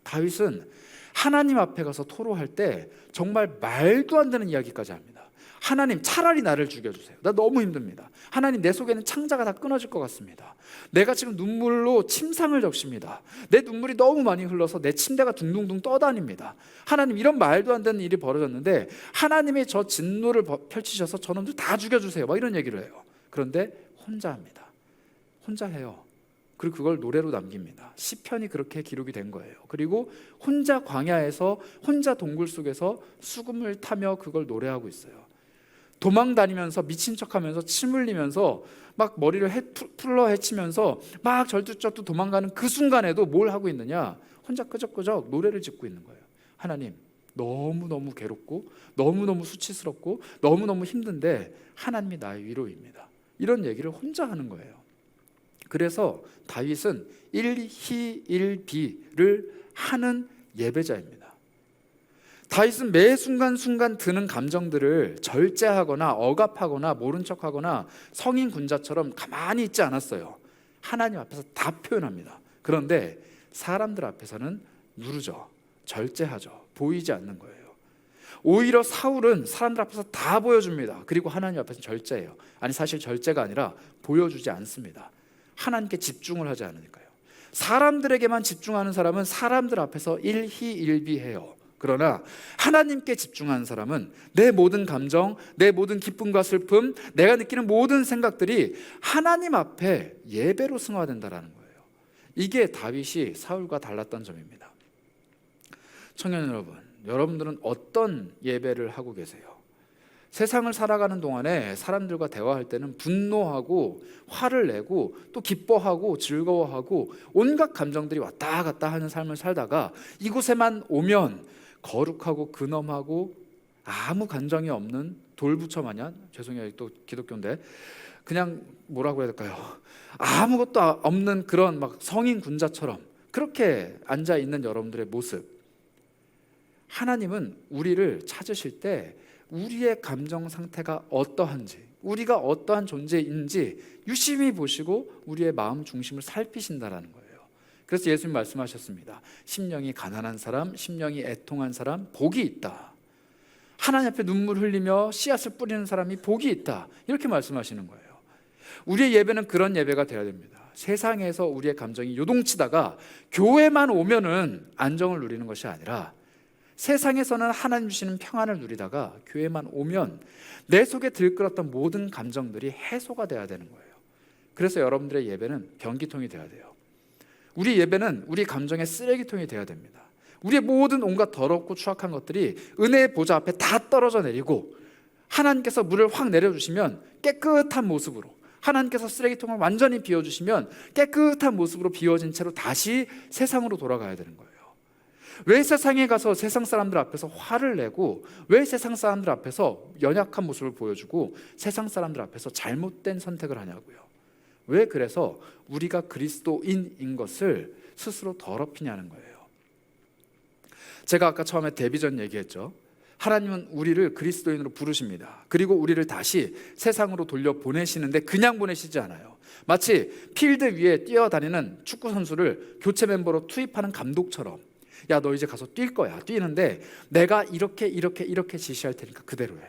다윗은 하나님 앞에 가서 토로할 때 정말 말도 안 되는 이야기까지 합니다. 하나님, 차라리 나를 죽여주세요. 나 너무 힘듭니다. 하나님, 내 속에는 창자가 다 끊어질 것 같습니다. 내가 지금 눈물로 침상을 적십니다. 내 눈물이 너무 많이 흘러서 내 침대가 둥둥둥 떠다닙니다. 하나님, 이런 말도 안 되는 일이 벌어졌는데 하나님이 저 진노를 펼치셔서 저놈들 다 죽여주세요. 막 이런 얘기를 해요. 그런데 혼자 합니다. 혼자 해요. 그리고 그걸 노래로 남깁니다. 시편이 그렇게 기록이 된 거예요. 그리고 혼자 광야에서, 혼자 동굴 속에서 수금을 타며 그걸 노래하고 있어요. 도망 다니면서 미친 척하면서 침 흘리면서 막 머리를 풀러 헤치면서 막 절뚝절뚝 도망가는 그 순간에도 뭘 하고 있느냐? 혼자 끄적끄적 노래를 짓고 있는 거예요. 하나님, 너무너무 괴롭고 너무너무 수치스럽고 너무너무 힘든데 하나님이 나의 위로입니다. 이런 얘기를 혼자 하는 거예요. 그래서 다윗은 일희일비를 하는 예배자입니다. 다윗은 매 순간순간 드는 감정들을 절제하거나 억압하거나 모른 척하거나 성인 군자처럼 가만히 있지 않았어요. 하나님 앞에서 다 표현합니다. 그런데 사람들 앞에서는 누르죠. 절제하죠. 보이지 않는 거예요. 오히려 사울은 사람들 앞에서 다 보여줍니다. 그리고 하나님 앞에서 절제해요. 아니, 사실 절제가 아니라 보여주지 않습니다. 하나님께 집중을 하지 않으니까요. 사람들에게만 집중하는 사람은 사람들 앞에서 일희일비해요. 그러나 하나님께 집중하는 사람은 내 모든 감정, 내 모든 기쁨과 슬픔, 내가 느끼는 모든 생각들이 하나님 앞에 예배로 승화된다라는 거예요. 이게 다윗이 사울과 달랐던 점입니다. 청년 여러분, 여러분들은 어떤 예배를 하고 계세요? 세상을 살아가는 동안에 사람들과 대화할 때는 분노하고 화를 내고 또 기뻐하고 즐거워하고 온갖 감정들이 왔다 갔다 하는 삶을 살다가 이곳에만 오면 거룩하고 근엄하고 아무 감정이 없는 돌부처 마냥, 죄송해요, 또 기독교인데 그냥 뭐라고 해야 될까요? 아무것도 없는 그런 막 성인 군자처럼 그렇게 앉아 있는 여러분들의 모습, 하나님은 우리를 찾으실 때 우리의 감정 상태가 어떠한지, 우리가 어떠한 존재인지 유심히 보시고 우리의 마음 중심을 살피신다라는 거예요. 그래서 예수님 말씀하셨습니다. 심령이 가난한 사람, 심령이 애통한 사람 복이 있다. 하나님 앞에 눈물 흘리며 씨앗을 뿌리는 사람이 복이 있다. 이렇게 말씀하시는 거예요. 우리의 예배는 그런 예배가 되어야 됩니다. 세상에서 우리의 감정이 요동치다가 교회만 오면은 안정을 누리는 것이 아니라 세상에서는 하나님 주시는 평안을 누리다가 교회만 오면 내 속에 들끓었던 모든 감정들이 해소가 돼야 되는 거예요. 그래서 여러분들의 예배는 변기통이 돼야 돼요. 우리 예배는 우리 감정의 쓰레기통이 돼야 됩니다. 우리의 모든 온갖 더럽고 추악한 것들이 은혜의 보좌 앞에 다 떨어져 내리고 하나님께서 물을 확 내려주시면 깨끗한 모습으로, 하나님께서 쓰레기통을 완전히 비워주시면 깨끗한 모습으로 비워진 채로 다시 세상으로 돌아가야 되는 거예요. 왜 세상에 가서 세상 사람들 앞에서 화를 내고, 왜 세상 사람들 앞에서 연약한 모습을 보여주고 세상 사람들 앞에서 잘못된 선택을 하냐고요. 왜 그래서 우리가 그리스도인인 것을 스스로 더럽히냐는 거예요. 제가 아까 처음에 데뷔 전 얘기했죠. 하나님은 우리를 그리스도인으로 부르십니다. 그리고 우리를 다시 세상으로 돌려보내시는데 그냥 보내시지 않아요. 마치 필드 위에 뛰어다니는 축구 선수를 교체 멤버로 투입하는 감독처럼, 야, 너 이제 가서 뛸 거야. 뛰는데 내가 이렇게 지시할 테니까 그대로 해.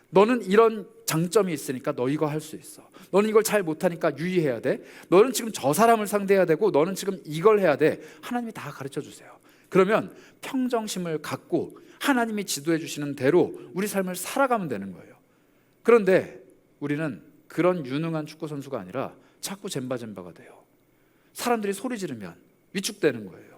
너는 이런 장점이 있으니까 너 이거 할 수 있어. 너는 이걸 잘 못하니까 유의해야 돼. 너는 지금 저 사람을 상대해야 되고 너는 지금 이걸 해야 돼. 하나님이 다 가르쳐 주세요. 그러면 평정심을 갖고 하나님이 지도해 주시는 대로 우리 삶을 살아가면 되는 거예요. 그런데 우리는 그런 유능한 축구 선수가 아니라 자꾸 젬바가 돼요. 사람들이 소리 지르면 위축되는 거예요.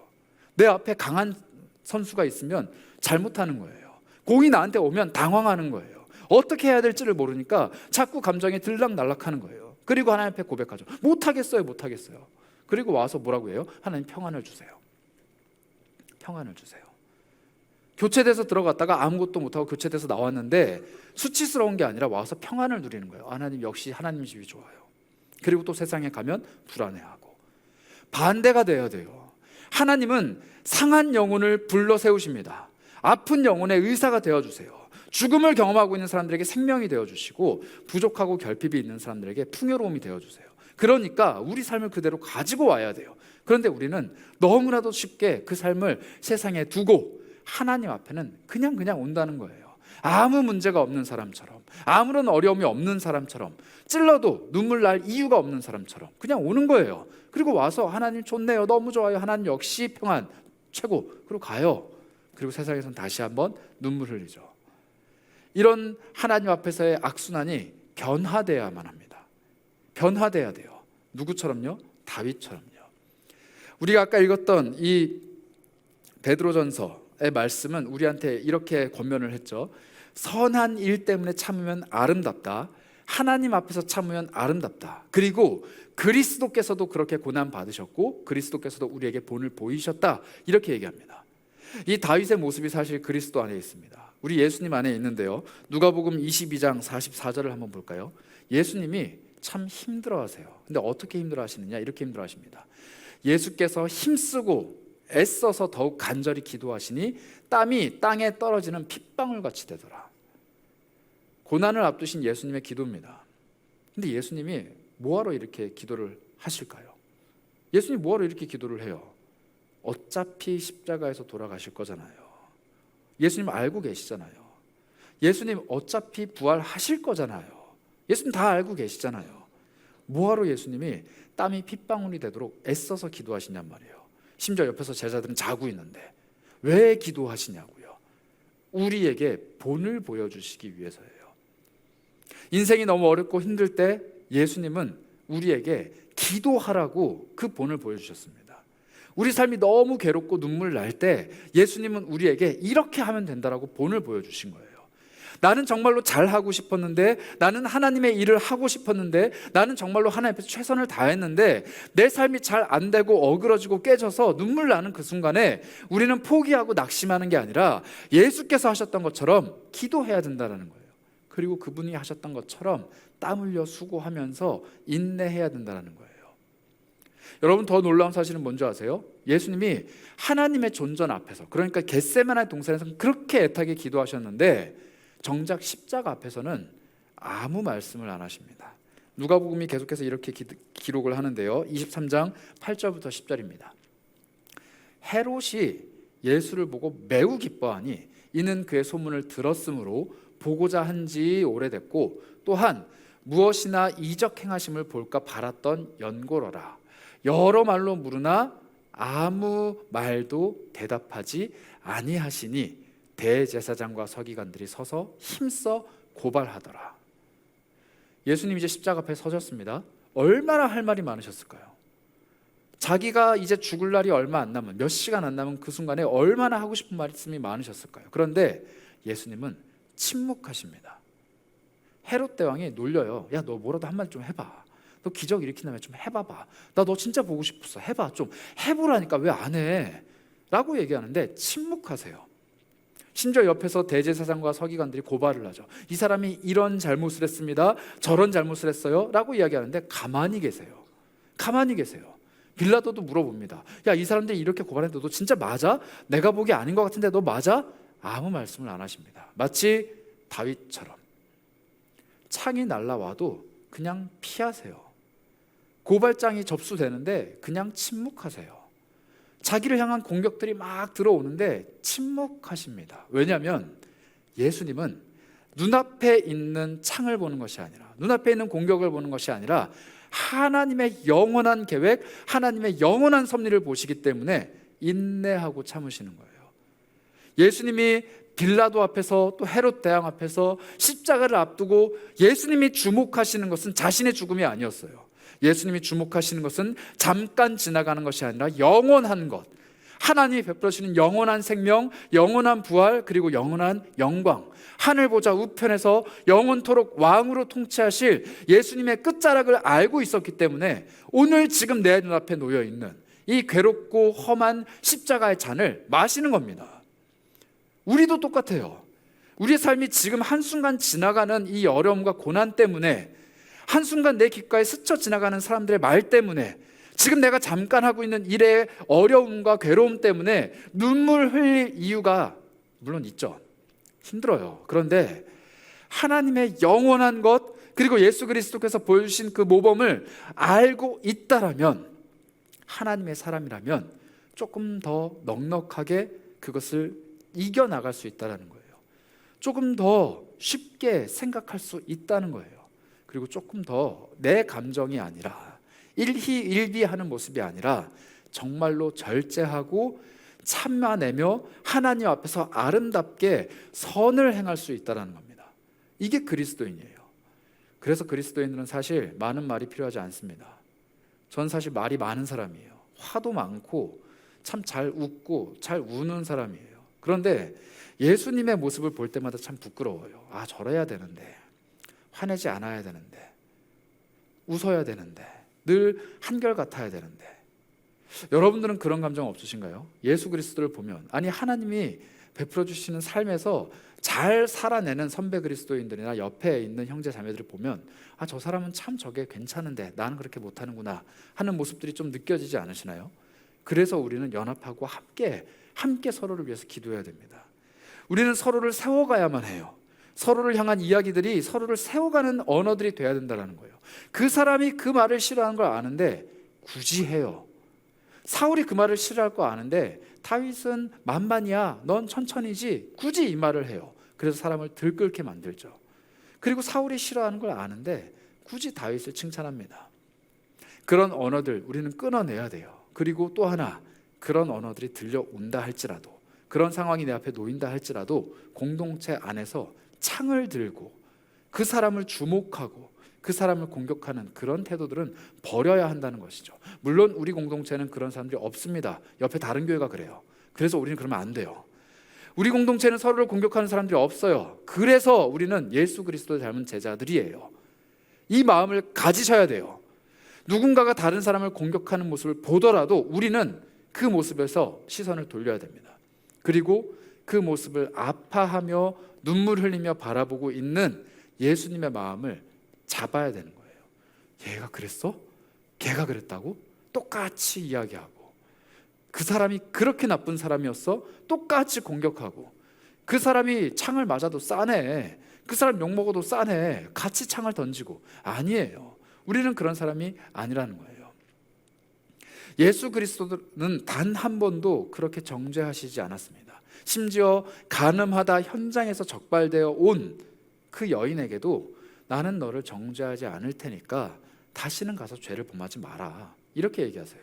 내 앞에 강한 선수가 있으면 잘못하는 거예요. 공이 나한테 오면 당황하는 거예요. 어떻게 해야 될지를 모르니까 자꾸 감정이 들락날락하는 거예요. 그리고 하나님 앞에 고백하죠. 못하겠어요. 그리고 와서 뭐라고 해요? 하나님 평안을 주세요. 평안을 주세요. 교체돼서 들어갔다가 아무것도 못하고 교체돼서 나왔는데 수치스러운 게 아니라 와서 평안을 누리는 거예요. 하나님, 역시 하나님 집이 좋아요. 그리고 또 세상에 가면 불안해하고. 반대가 돼야 돼요. 하나님은 상한 영혼을 불러 세우십니다. 아픈 영혼의 의사가 되어주세요. 죽음을 경험하고 있는 사람들에게 생명이 되어주시고 부족하고 결핍이 있는 사람들에게 풍요로움이 되어주세요. 그러니까 우리 삶을 그대로 가지고 와야 돼요. 그런데 우리는 너무나도 쉽게 그 삶을 세상에 두고 하나님 앞에는 그냥 온다는 거예요. 아무 문제가 없는 사람처럼, 아무런 어려움이 없는 사람처럼, 찔러도 눈물 날 이유가 없는 사람처럼 그냥 오는 거예요. 그리고 와서 하나님 좋네요, 너무 좋아요, 하나님 역시 평안 최고, 그리고 가요. 그리고 세상에서는 다시 한번 눈물 흘리죠. 이런 하나님 앞에서의 악순환이 변화되어야만 합니다. 변화돼야 돼요. 누구처럼요? 다윗처럼요. 우리가 아까 읽었던 이 베드로전서의 말씀은 우리한테 이렇게 권면을 했죠. 선한 일 때문에 참으면 아름답다. 하나님 앞에서 참으면 아름답다. 그리고 그리스도께서도 그렇게 고난 받으셨고 그리스도께서도 우리에게 본을 보이셨다. 이렇게 얘기합니다. 이 다윗의 모습이 사실 그리스도 안에 있습니다. 우리 예수님 안에 있는데요. 누가복음 22장 44절을 한번 볼까요? 예수님이 참 힘들어하세요. 근데 어떻게 힘들어하시느냐? 이렇게 힘들어하십니다. 예수께서 힘쓰고 애써서 더욱 간절히 기도하시니 땀이 땅에 떨어지는 핏방울같이 되더라. 고난을 앞두신 예수님의 기도입니다. 근데 예수님이 뭐하러 이렇게 기도를 하실까요? 예수님 뭐하러 이렇게 기도를 해요? 어차피 십자가에서 돌아가실 거잖아요. 예수님 알고 계시잖아요. 예수님 어차피 부활하실 거잖아요. 예수님 다 알고 계시잖아요. 뭐하러 예수님이 땀이 핏방울이 되도록 애써서 기도하시냔 말이에요. 심지어 옆에서 제자들은 자고 있는데 왜 기도하시냐고요. 우리에게 본을 보여주시기 위해서예요. 인생이 너무 어렵고 힘들 때 예수님은 우리에게 기도하라고 그 본을 보여주셨습니다. 우리 삶이 너무 괴롭고 눈물 날 때 예수님은 우리에게 이렇게 하면 된다라고 본을 보여주신 거예요. 나는 정말로 잘하고 싶었는데, 나는 하나님의 일을 하고 싶었는데, 나는 정말로 하나님 앞에서 최선을 다했는데 내 삶이 잘 안 되고 어그러지고 깨져서 눈물 나는 그 순간에 우리는 포기하고 낙심하는 게 아니라 예수께서 하셨던 것처럼 기도해야 된다는 거예요. 그리고 그분이 하셨던 것처럼 땀 흘려 수고하면서 인내해야 된다는 거예요. 여러분, 더 놀라운 사실은 뭔지 아세요? 예수님이 하나님의 존전 앞에서, 그러니까 겟세마네 동산에서 그렇게 애타게 기도하셨는데 정작 십자가 앞에서는 아무 말씀을 안 하십니다. 누가복음이 계속해서 이렇게 기록을 하는데요, 23장 8절부터 10절입니다. 헤롯이 예수를 보고 매우 기뻐하니 이는 그의 소문을 들었으므로 보고자 한지 오래됐고 또한 무엇이나 이적 행하심을 볼까 바랐던 연고로라. 여러 말로 물으나 아무 말도 대답하지 아니하시니 대제사장과 서기관들이 서서 힘써 고발하더라. 예수님 이제 십자가 앞에 서셨습니다. 얼마나 할 말이 많으셨을까요? 자기가 이제 죽을 날이 얼마 안 남은, 몇 시간 안 남은 그 순간에 얼마나 하고 싶은 말씀이 많으셨을까요? 그런데 예수님은 침묵하십니다. 헤롯 대왕이 놀려요. 야, 너 뭐라도 한마디 좀 해봐. 너 기적 일으킨다면 좀 해봐봐. 나 너 진짜 보고 싶었어. 해봐. 좀 해보라니까 왜 안 해? 라고 얘기하는데 침묵하세요. 심지어 옆에서 대제사장과 서기관들이 고발을 하죠. 이 사람이 이런 잘못을 했습니다. 저런 잘못을 했어요. 라고 이야기하는데 가만히 계세요. 가만히 계세요. 빌라도도 물어봅니다. 야, 이 사람들이 이렇게 고발했는데 너 진짜 맞아? 내가 보기 아닌 것 같은데 너 맞아? 아무 말씀을 안 하십니다. 마치 다윗처럼 창이 날라와도 그냥 피하세요. 고발장이 접수되는데 그냥 침묵하세요. 자기를 향한 공격들이 막 들어오는데 침묵하십니다. 왜냐하면 예수님은 눈앞에 있는 창을 보는 것이 아니라, 눈앞에 있는 공격을 보는 것이 아니라 하나님의 영원한 계획, 하나님의 영원한 섭리를 보시기 때문에 인내하고 참으시는 거예요. 예수님이 빌라도 앞에서 또 헤롯 대왕 앞에서 십자가를 앞두고 예수님이 주목하시는 것은 자신의 죽음이 아니었어요. 예수님이 주목하시는 것은 잠깐 지나가는 것이 아니라 영원한 것, 하나님이 베풀어주시는 영원한 생명, 영원한 부활, 그리고 영원한 영광, 하늘 보좌 우편에서 영원토록 왕으로 통치하실 예수님의 끝자락을 알고 있었기 때문에 오늘 지금 내 눈앞에 놓여있는 이 괴롭고 험한 십자가의 잔을 마시는 겁니다. 우리도 똑같아요. 우리의 삶이 지금 한순간 지나가는 이 어려움과 고난 때문에, 한순간 내 귓가에 스쳐 지나가는 사람들의 말 때문에, 지금 내가 잠깐 하고 있는 일의 어려움과 괴로움 때문에 눈물 흘릴 이유가 물론 있죠. 힘들어요. 그런데 하나님의 영원한 것, 그리고 예수 그리스도께서 보여주신 그 모범을 알고 있다라면, 하나님의 사람이라면 조금 더 넉넉하게 그것을 이겨나갈 수 있다는 거예요. 조금 더 쉽게 생각할 수 있다는 거예요. 그리고 조금 더 내 감정이 아니라 일희일비하는 모습이 아니라 정말로 절제하고 참아내며 하나님 앞에서 아름답게 선을 행할 수 있다는 겁니다. 이게 그리스도인이에요. 그래서 그리스도인들은 사실 많은 말이 필요하지 않습니다. 전 사실 말이 많은 사람이에요. 화도 많고 참 잘 웃고 잘 우는 사람이에요. 그런데 예수님의 모습을 볼 때마다 참 부끄러워요. 아, 저래야 되는데, 화내지 않아야 되는데, 웃어야 되는데, 늘 한결같아야 되는데. 여러분들은 그런 감정 없으신가요? 예수 그리스도를 보면, 아니 하나님이 베풀어 주시는 삶에서 잘 살아내는 선배 그리스도인들이나 옆에 있는 형제 자매들을 보면 저 사람은 참 저게 괜찮은데 나는 그렇게 못하는구나 하는 모습들이 좀 느껴지지 않으시나요? 그래서 우리는 연합하고 함께 서로를 위해서 기도해야 됩니다. 우리는 서로를 세워가야만 해요. 서로를 향한 이야기들이 서로를 세워가는 언어들이 돼야 된다는 거예요. 그 사람이 그 말을 싫어하는 걸 아는데 굳이 해요. 사울이 그 말을 싫어할 거 아는데 다윗은 만만이야, 넌 천천히지, 굳이 이 말을 해요. 그래서 사람을 들끓게 만들죠. 그리고 사울이 싫어하는 걸 아는데 굳이 다윗을 칭찬합니다. 그런 언어들 우리는 끊어내야 돼요. 그리고 또 하나, 그런 언어들이 들려온다 할지라도, 그런 상황이 내 앞에 놓인다 할지라도 공동체 안에서 창을 들고 그 사람을 주목하고 그 사람을 공격하는 그런 태도들은 버려야 한다는 것이죠. 물론 우리 공동체는 그런 사람들이 없습니다. 옆에 다른 교회가 그래요. 그래서 우리는 그러면 안 돼요. 우리 공동체는 서로를 공격하는 사람들이 없어요. 그래서 우리는 예수 그리스도를 닮은 제자들이에요. 이 마음을 가지셔야 돼요. 누군가가 다른 사람을 공격하는 모습을 보더라도 우리는 그 모습에서 시선을 돌려야 됩니다. 그리고 그 모습을 아파하며 눈물 흘리며 바라보고 있는 예수님의 마음을 잡아야 되는 거예요. 얘가 그랬어? 걔가 그랬다고? 똑같이 이야기하고, 그 사람이 그렇게 나쁜 사람이었어? 똑같이 공격하고, 그 사람이 창을 맞아도 싸네, 그 사람 욕먹어도 싸네, 같이 창을 던지고. 아니에요. 우리는 그런 사람이 아니라는 거예요. 예수 그리스도는 단 한 번도 그렇게 정죄하시지 않았습니다. 심지어 간음하다 현장에서 적발되어 온 그 여인에게도 나는 너를 정죄하지 않을 테니까 다시는 가서 죄를 범하지 마라, 이렇게 얘기하세요.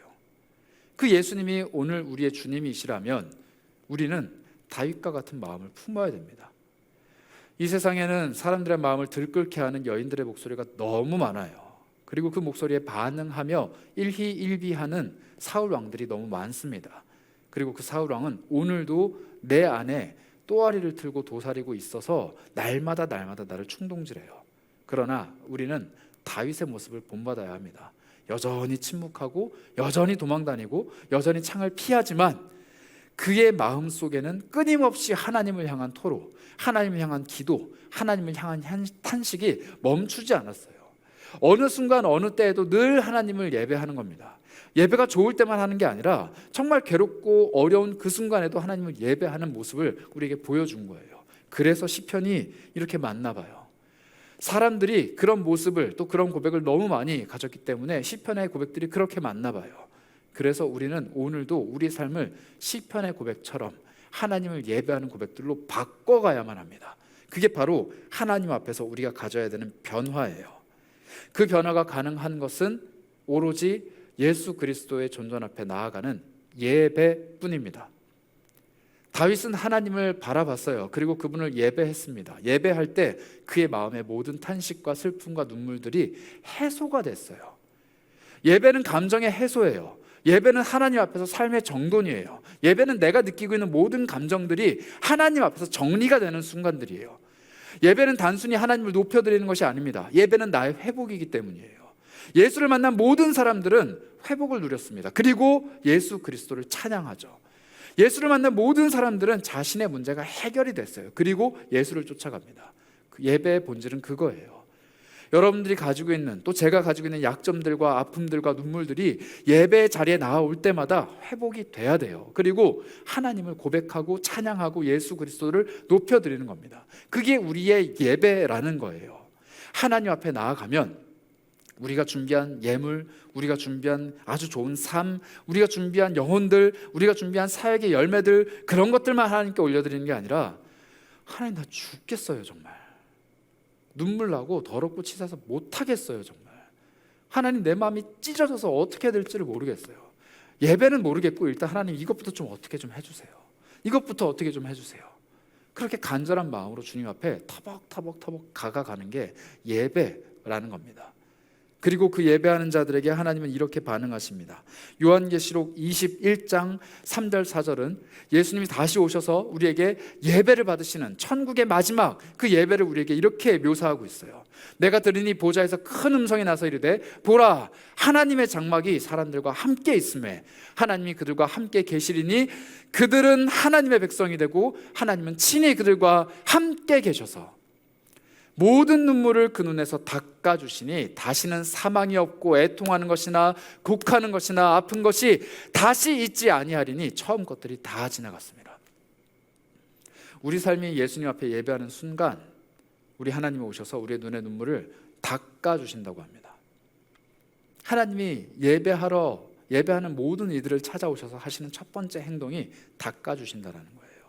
그 예수님이 오늘 우리의 주님이시라면 우리는 다윗과 같은 마음을 품어야 됩니다. 이 세상에는 사람들의 마음을 들끓게 하는 여인들의 목소리가 너무 많아요. 그리고 그 목소리에 반응하며 일희일비하는 사울 왕들이 너무 많습니다. 그리고 그 사울 왕은 오늘도 내 안에 또아리를 틀고 도사리고 있어서 날마다 나를 충동질해요. 그러나 우리는 다윗의 모습을 본받아야 합니다. 여전히 침묵하고 여전히 도망다니고 여전히 창을 피하지만 그의 마음 속에는 끊임없이 하나님을 향한 토로, 하나님을 향한 기도, 하나님을 향한 탄식이 멈추지 않았어요. 어느 순간 어느 때에도 늘 하나님을 예배하는 겁니다. 예배가 좋을 때만 하는 게 아니라 정말 괴롭고 어려운 그 순간에도 하나님을 예배하는 모습을 우리에게 보여준 거예요. 그래서 시편이 이렇게 많나 봐요. 사람들이 그런 모습을, 또 그런 고백을 너무 많이 가졌기 때문에 시편의 고백들이 그렇게 많나 봐요. 그래서 우리는 오늘도 우리 삶을 시편의 고백처럼 하나님을 예배하는 고백들로 바꿔가야만 합니다. 그게 바로 하나님 앞에서 우리가 가져야 되는 변화예요. 그 변화가 가능한 것은 오로지 예수 그리스도의 존전 앞에 나아가는 예배뿐입니다. 다윗은 하나님을 바라봤어요. 그리고 그분을 예배했습니다. 예배할 때 그의 마음의 모든 탄식과 슬픔과 눈물들이 해소가 됐어요. 예배는 감정의 해소예요. 예배는 하나님 앞에서 삶의 정돈이에요. 예배는 내가 느끼고 있는 모든 감정들이 하나님 앞에서 정리가 되는 순간들이에요. 예배는 단순히 하나님을 높여드리는 것이 아닙니다. 예배는 나의 회복이기 때문이에요. 예수를 만난 모든 사람들은 회복을 누렸습니다. 그리고 예수 그리스도를 찬양하죠. 예수를 만난 모든 사람들은 자신의 문제가 해결이 됐어요. 그리고 예수를 쫓아갑니다. 그 예배의 본질은 그거예요. 여러분들이 가지고 있는, 또 제가 가지고 있는 약점들과 아픔들과 눈물들이 예배의 자리에 나올 때마다 회복이 돼야 돼요. 그리고 하나님을 고백하고 찬양하고 예수 그리스도를 높여드리는 겁니다. 그게 우리의 예배라는 거예요. 하나님 앞에 나아가면 우리가 준비한 예물, 우리가 준비한 아주 좋은 삶, 우리가 준비한 영혼들, 우리가 준비한 사역의 열매들, 그런 것들만 하나님께 올려드리는 게 아니라, 하나님 나 죽겠어요 정말, 눈물 나고 더럽고 치사해서 못하겠어요 정말, 하나님 내 마음이 찢어져서 어떻게 해야 될지를 모르겠어요. 예배는 모르겠고 일단 하나님 이것부터 좀 어떻게 좀 해주세요, 이것부터 어떻게 좀 해주세요. 그렇게 간절한 마음으로 주님 앞에 터벅터벅 가가가는 게 예배라는 겁니다. 그리고 그 예배하는 자들에게 하나님은 이렇게 반응하십니다. 요한계시록 21장 3절 4절은 예수님이 다시 오셔서 우리에게 예배를 받으시는 천국의 마지막 그 예배를 우리에게 이렇게 묘사하고 있어요. 내가 들으니 보좌에서 큰 음성이 나서 이르되 보라, 하나님의 장막이 사람들과 함께 있음에 하나님이 그들과 함께 계시리니 그들은 하나님의 백성이 되고 하나님은 친히 그들과 함께 계셔서 모든 눈물을 그 눈에서 닦아주시니 다시는 사망이 없고 애통하는 것이나 곡하는 것이나 아픈 것이 다시 있지 아니하리니 처음 것들이 다 지나갔습니다. 우리 삶이 예수님 앞에 예배하는 순간 우리 하나님이 오셔서 우리의 눈의 눈물을 닦아주신다고 합니다. 하나님이 예배하는 모든 이들을 찾아오셔서 하시는 첫 번째 행동이 닦아주신다는 거예요.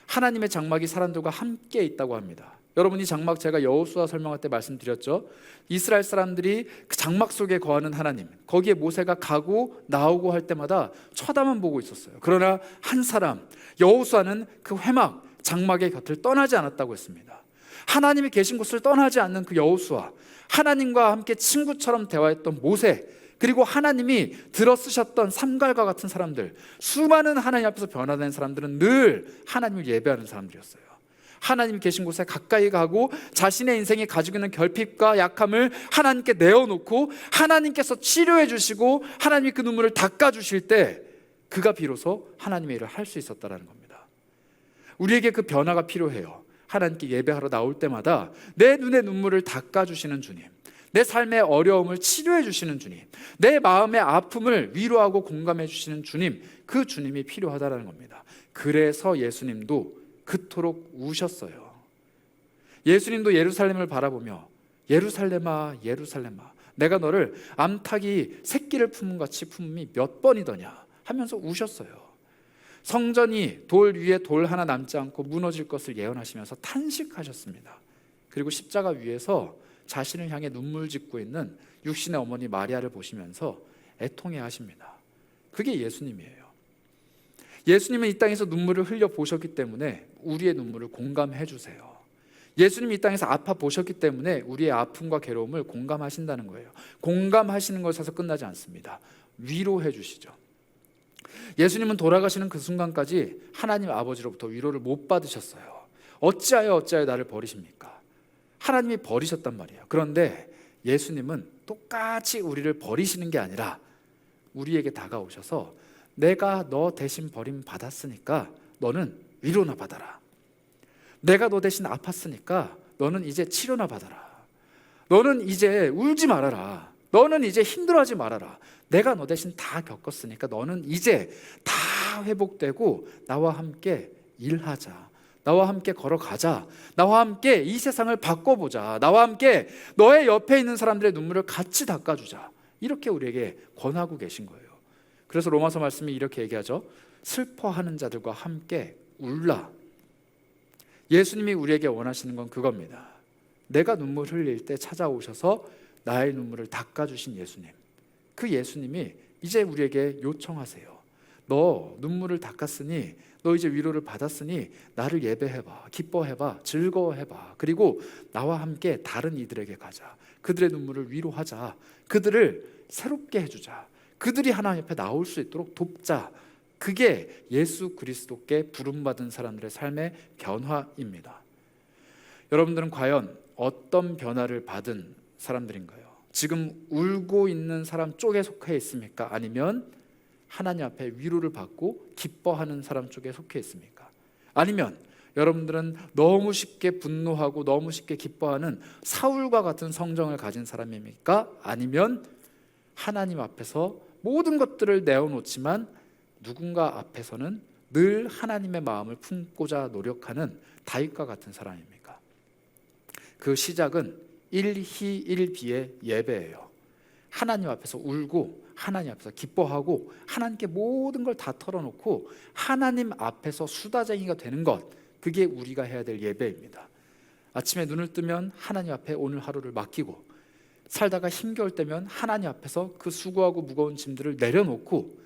하나님의 장막이 사람들과 함께 있다고 합니다. 여러분이 장막, 제가 여호수아 설명할 때 말씀드렸죠. 이스라엘 사람들이 그 장막 속에 거하는 하나님, 거기에 모세가 가고 나오고 할 때마다 쳐다만 보고 있었어요. 그러나 한 사람, 여호수아는 그 회막, 장막의 곁을 떠나지 않았다고 했습니다. 하나님이 계신 곳을 떠나지 않는 그 여호수아, 하나님과 함께 친구처럼 대화했던 모세, 그리고 하나님이 들어쓰셨던 삼갈과 같은 사람들, 수많은 하나님 앞에서 변화된 사람들은 늘 하나님을 예배하는 사람들이었어요. 하나님 계신 곳에 가까이 가고 자신의 인생에 가지고 있는 결핍과 약함을 하나님께 내어놓고 하나님께서 치료해 주시고 하나님이 그 눈물을 닦아주실 때 그가 비로소 하나님의 일을 할 수 있었다는 겁니다. 우리에게 그 변화가 필요해요. 하나님께 예배하러 나올 때마다 내 눈의 눈물을 닦아주시는 주님, 내 삶의 어려움을 치료해 주시는 주님, 내 마음의 아픔을 위로하고 공감해 주시는 주님, 그 주님이 필요하다는 겁니다. 그래서 예수님도 그토록 우셨어요. 예수님도 예루살렘을 바라보며 예루살렘아 예루살렘아 내가 너를 암탉이 새끼를 품은 같이 품음이 몇 번이더냐 하면서 우셨어요. 성전이 돌 위에 돌 하나 남지 않고 무너질 것을 예언하시면서 탄식하셨습니다. 그리고 십자가 위에서 자신을 향해 눈물 짓고 있는 육신의 어머니 마리아를 보시면서 애통해 하십니다. 그게 예수님이에요. 예수님은 이 땅에서 눈물을 흘려 보셨기 때문에 우리의 눈물을 공감해 주세요. 예수님이 이 땅에서 아파 보셨기 때문에 우리의 아픔과 괴로움을 공감하신다는 거예요. 공감하시는 것에서 끝나지 않습니다. 위로해 주시죠. 예수님은 돌아가시는 그 순간까지 하나님 아버지로부터 위로를 못 받으셨어요. 어찌하여 나를 버리십니까? 하나님이 버리셨단 말이에요. 그런데 예수님은 똑같이 우리를 버리시는 게 아니라 우리에게 다가오셔서 내가 너 대신 버림 받았으니까 너는 위로나 받아라. 내가 너 대신 아팠으니까 너는 이제 치료나 받아라. 너는 이제 울지 말아라. 너는 이제 힘들어하지 말아라. 내가 너 대신 다 겪었으니까 너는 이제 다 회복되고 나와 함께 일하자. 나와 함께 걸어가자. 나와 함께 이 세상을 바꿔보자. 나와 함께 너의 옆에 있는 사람들의 눈물을 같이 닦아주자. 이렇게 우리에게 권하고 계신 거예요. 그래서 로마서 말씀이 이렇게 얘기하죠. 슬퍼하는 자들과 함께 울라. 예수님이 우리에게 원하시는 건 그겁니다. 내가 눈물 흘릴 때 찾아오셔서 나의 눈물을 닦아주신 예수님, 그 예수님이 이제 우리에게 요청하세요. 너 눈물을 닦았으니, 너 이제 위로를 받았으니 나를 예배해봐, 기뻐해봐, 즐거워해봐. 그리고 나와 함께 다른 이들에게 가자. 그들의 눈물을 위로하자. 그들을 새롭게 해주자. 그들이 하나님 앞에 나올 수 있도록 돕자. 그게 예수 그리스도께 부름받은 사람들의 삶의 변화입니다. 여러분들은 과연 어떤 변화를 받은 사람들인가요? 지금 울고 있는 사람 쪽에 속해 있습니까? 아니면 하나님 앞에 위로를 받고 기뻐하는 사람 쪽에 속해 있습니까? 아니면 여러분들은 너무 쉽게 분노하고 너무 쉽게 기뻐하는 사울과 같은 성정을 가진 사람입니까? 아니면 하나님 앞에서 모든 것들을 내어놓지만 누군가 앞에서는 늘 하나님의 마음을 품고자 노력하는 다윗과 같은 사람입니까? 그 시작은 1희 1비의 예배예요. 하나님 앞에서 울고 하나님 앞에서 기뻐하고 하나님께 모든 걸 다 털어놓고 하나님 앞에서 수다쟁이가 되는 것, 그게 우리가 해야 될 예배입니다. 아침에 눈을 뜨면 하나님 앞에 오늘 하루를 맡기고, 살다가 힘겨울 때면 하나님 앞에서 그 수고하고 무거운 짐들을 내려놓고,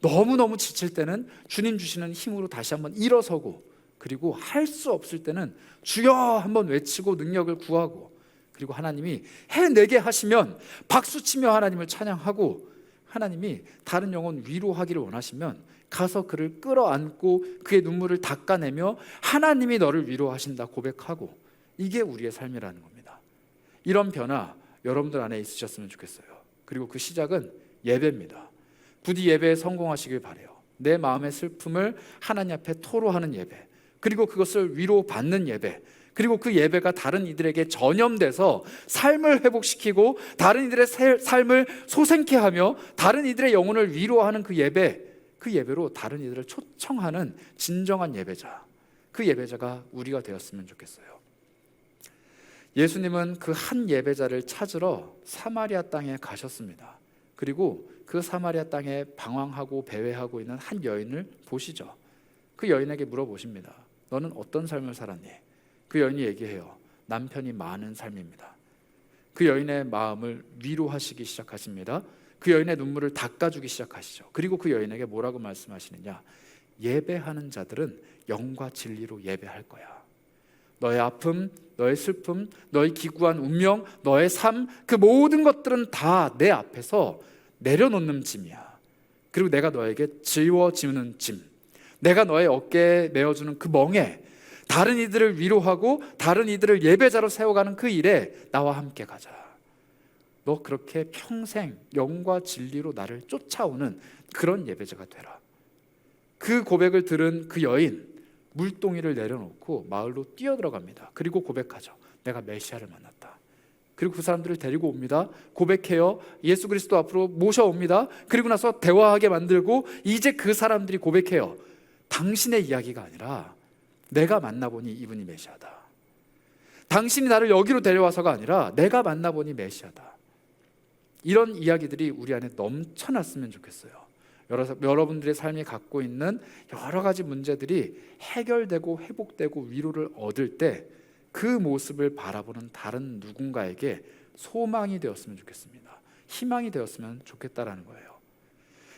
너무너무 지칠 때는 주님 주시는 힘으로 다시 한번 일어서고, 그리고 할 수 없을 때는 주여 한번 외치고 능력을 구하고, 그리고 하나님이 해내게 하시면 박수치며 하나님을 찬양하고, 하나님이 다른 영혼 위로하기를 원하시면 가서 그를 끌어안고 그의 눈물을 닦아내며 하나님이 너를 위로하신다 고백하고, 이게 우리의 삶이라는 겁니다. 이런 변화 여러분들 안에 있으셨으면 좋겠어요. 그리고 그 시작은 예배입니다. 부디 예배에 성공하시길 바라요. 내 마음의 슬픔을 하나님 앞에 토로하는 예배, 그리고 그것을 위로받는 예배, 그리고 그 예배가 다른 이들에게 전염돼서 삶을 회복시키고 다른 이들의 삶을 소생케 하며 다른 이들의 영혼을 위로하는 그 예배, 그 예배로 다른 이들을 초청하는 진정한 예배자, 그 예배자가 우리가 되었으면 좋겠어요. 예수님은 그 한 예배자를 찾으러 사마리아 땅에 가셨습니다. 그리고 그 사마리아 땅에 방황하고 배회하고 있는 한 여인을 보시죠. 그 여인에게 물어보십니다. 너는 어떤 삶을 살았니? 그 여인이 얘기해요. 남편이 많은 삶입니다. 그 여인의 마음을 위로하시기 시작하십니다. 그 여인의 눈물을 닦아주기 시작하시죠. 그리고 그 여인에게 뭐라고 말씀하시느냐? 예배하는 자들은 영과 진리로 예배할 거야. 너의 아픔, 너의 슬픔, 너의 기구한 운명, 너의 삶, 그 모든 것들은 다 내 앞에서 내려놓는 짐이야. 그리고 내가 너에게 짊어지는 짐, 내가 너의 어깨에 메어주는 그 멍에 다른 이들을 위로하고 다른 이들을 예배자로 세워가는 그 일에 나와 함께 가자. 너 그렇게 평생 영과 진리로 나를 쫓아오는 그런 예배자가 되라. 그 고백을 들은 그 여인, 물동이를 내려놓고 마을로 뛰어들어갑니다. 그리고 고백하죠. 내가 메시아를 만났다. 그리고 그 사람들을 데리고 옵니다. 고백해요. 예수 그리스도 앞으로 모셔옵니다. 그리고 나서 대화하게 만들고, 이제 그 사람들이 고백해요. 당신의 이야기가 아니라 내가 만나보니 이분이 메시아다. 당신이 나를 여기로 데려와서가 아니라 내가 만나보니 메시아다. 이런 이야기들이 우리 안에 넘쳐났으면 좋겠어요. 여러분들의 삶이 갖고 있는 여러 가지 문제들이 해결되고 회복되고 위로를 얻을 때 그 모습을 바라보는 다른 누군가에게 소망이 되었으면 좋겠습니다. 희망이 되었으면 좋겠다라는 거예요.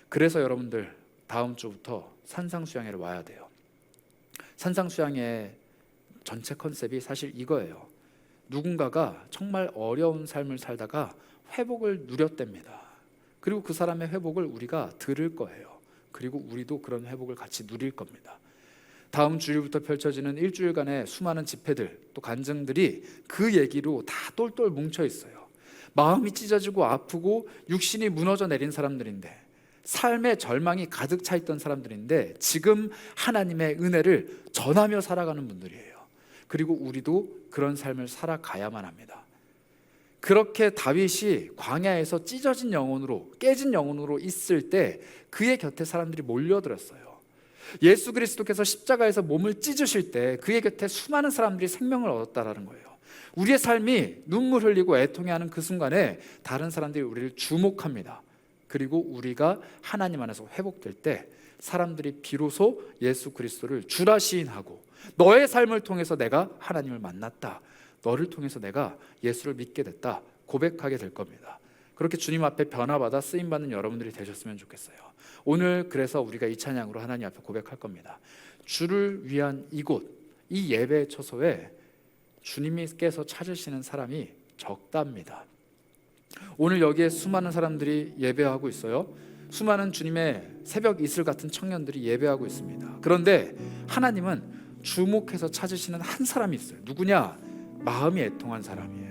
그래서 여러분들 다음 주부터 산상수양회를 와야 돼요. 산상수양회 전체 컨셉이 사실 이거예요. 누군가가 정말 어려운 삶을 살다가 회복을 누렸답니다. 그리고 그 사람의 회복을 우리가 들을 거예요. 그리고 우리도 그런 회복을 같이 누릴 겁니다. 다음 주일부터 펼쳐지는 일주일간의 수많은 집회들, 또 간증들이 그 얘기로 다 똘똘 뭉쳐 있어요. 마음이 찢어지고 아프고 육신이 무너져 내린 사람들인데, 삶의 절망이 가득 차 있던 사람들인데 지금 하나님의 은혜를 전하며 살아가는 분들이에요. 그리고 우리도 그런 삶을 살아가야만 합니다. 그렇게 다윗이 광야에서 찢어진 영혼으로, 깨진 영혼으로 있을 때 그의 곁에 사람들이 몰려들었어요. 예수 그리스도께서 십자가에서 몸을 찢으실 때 그의 곁에 수많은 사람들이 생명을 얻었다라는 거예요. 우리의 삶이 눈물 흘리고 애통해하는 그 순간에 다른 사람들이 우리를 주목합니다. 그리고 우리가 하나님 안에서 회복될 때 사람들이 비로소 예수 그리스도를 주라 시인하고, 너의 삶을 통해서 내가 하나님을 만났다, 너를 통해서 내가 예수를 믿게 됐다 고백하게 될 겁니다. 그렇게 주님 앞에 변화받아 쓰임받는 여러분들이 되셨으면 좋겠어요. 오늘 그래서 우리가 이 찬양으로 하나님 앞에 고백할 겁니다. 주를 위한 이곳, 이 예배 처소에 주님께서 찾으시는 사람이 적답니다. 오늘 여기에 수많은 사람들이 예배하고 있어요. 수많은 주님의 새벽 이슬 같은 청년들이 예배하고 있습니다. 그런데 하나님은 주목해서 찾으시는 한 사람이 있어요. 누구냐? 마음이 애통한 사람이에요.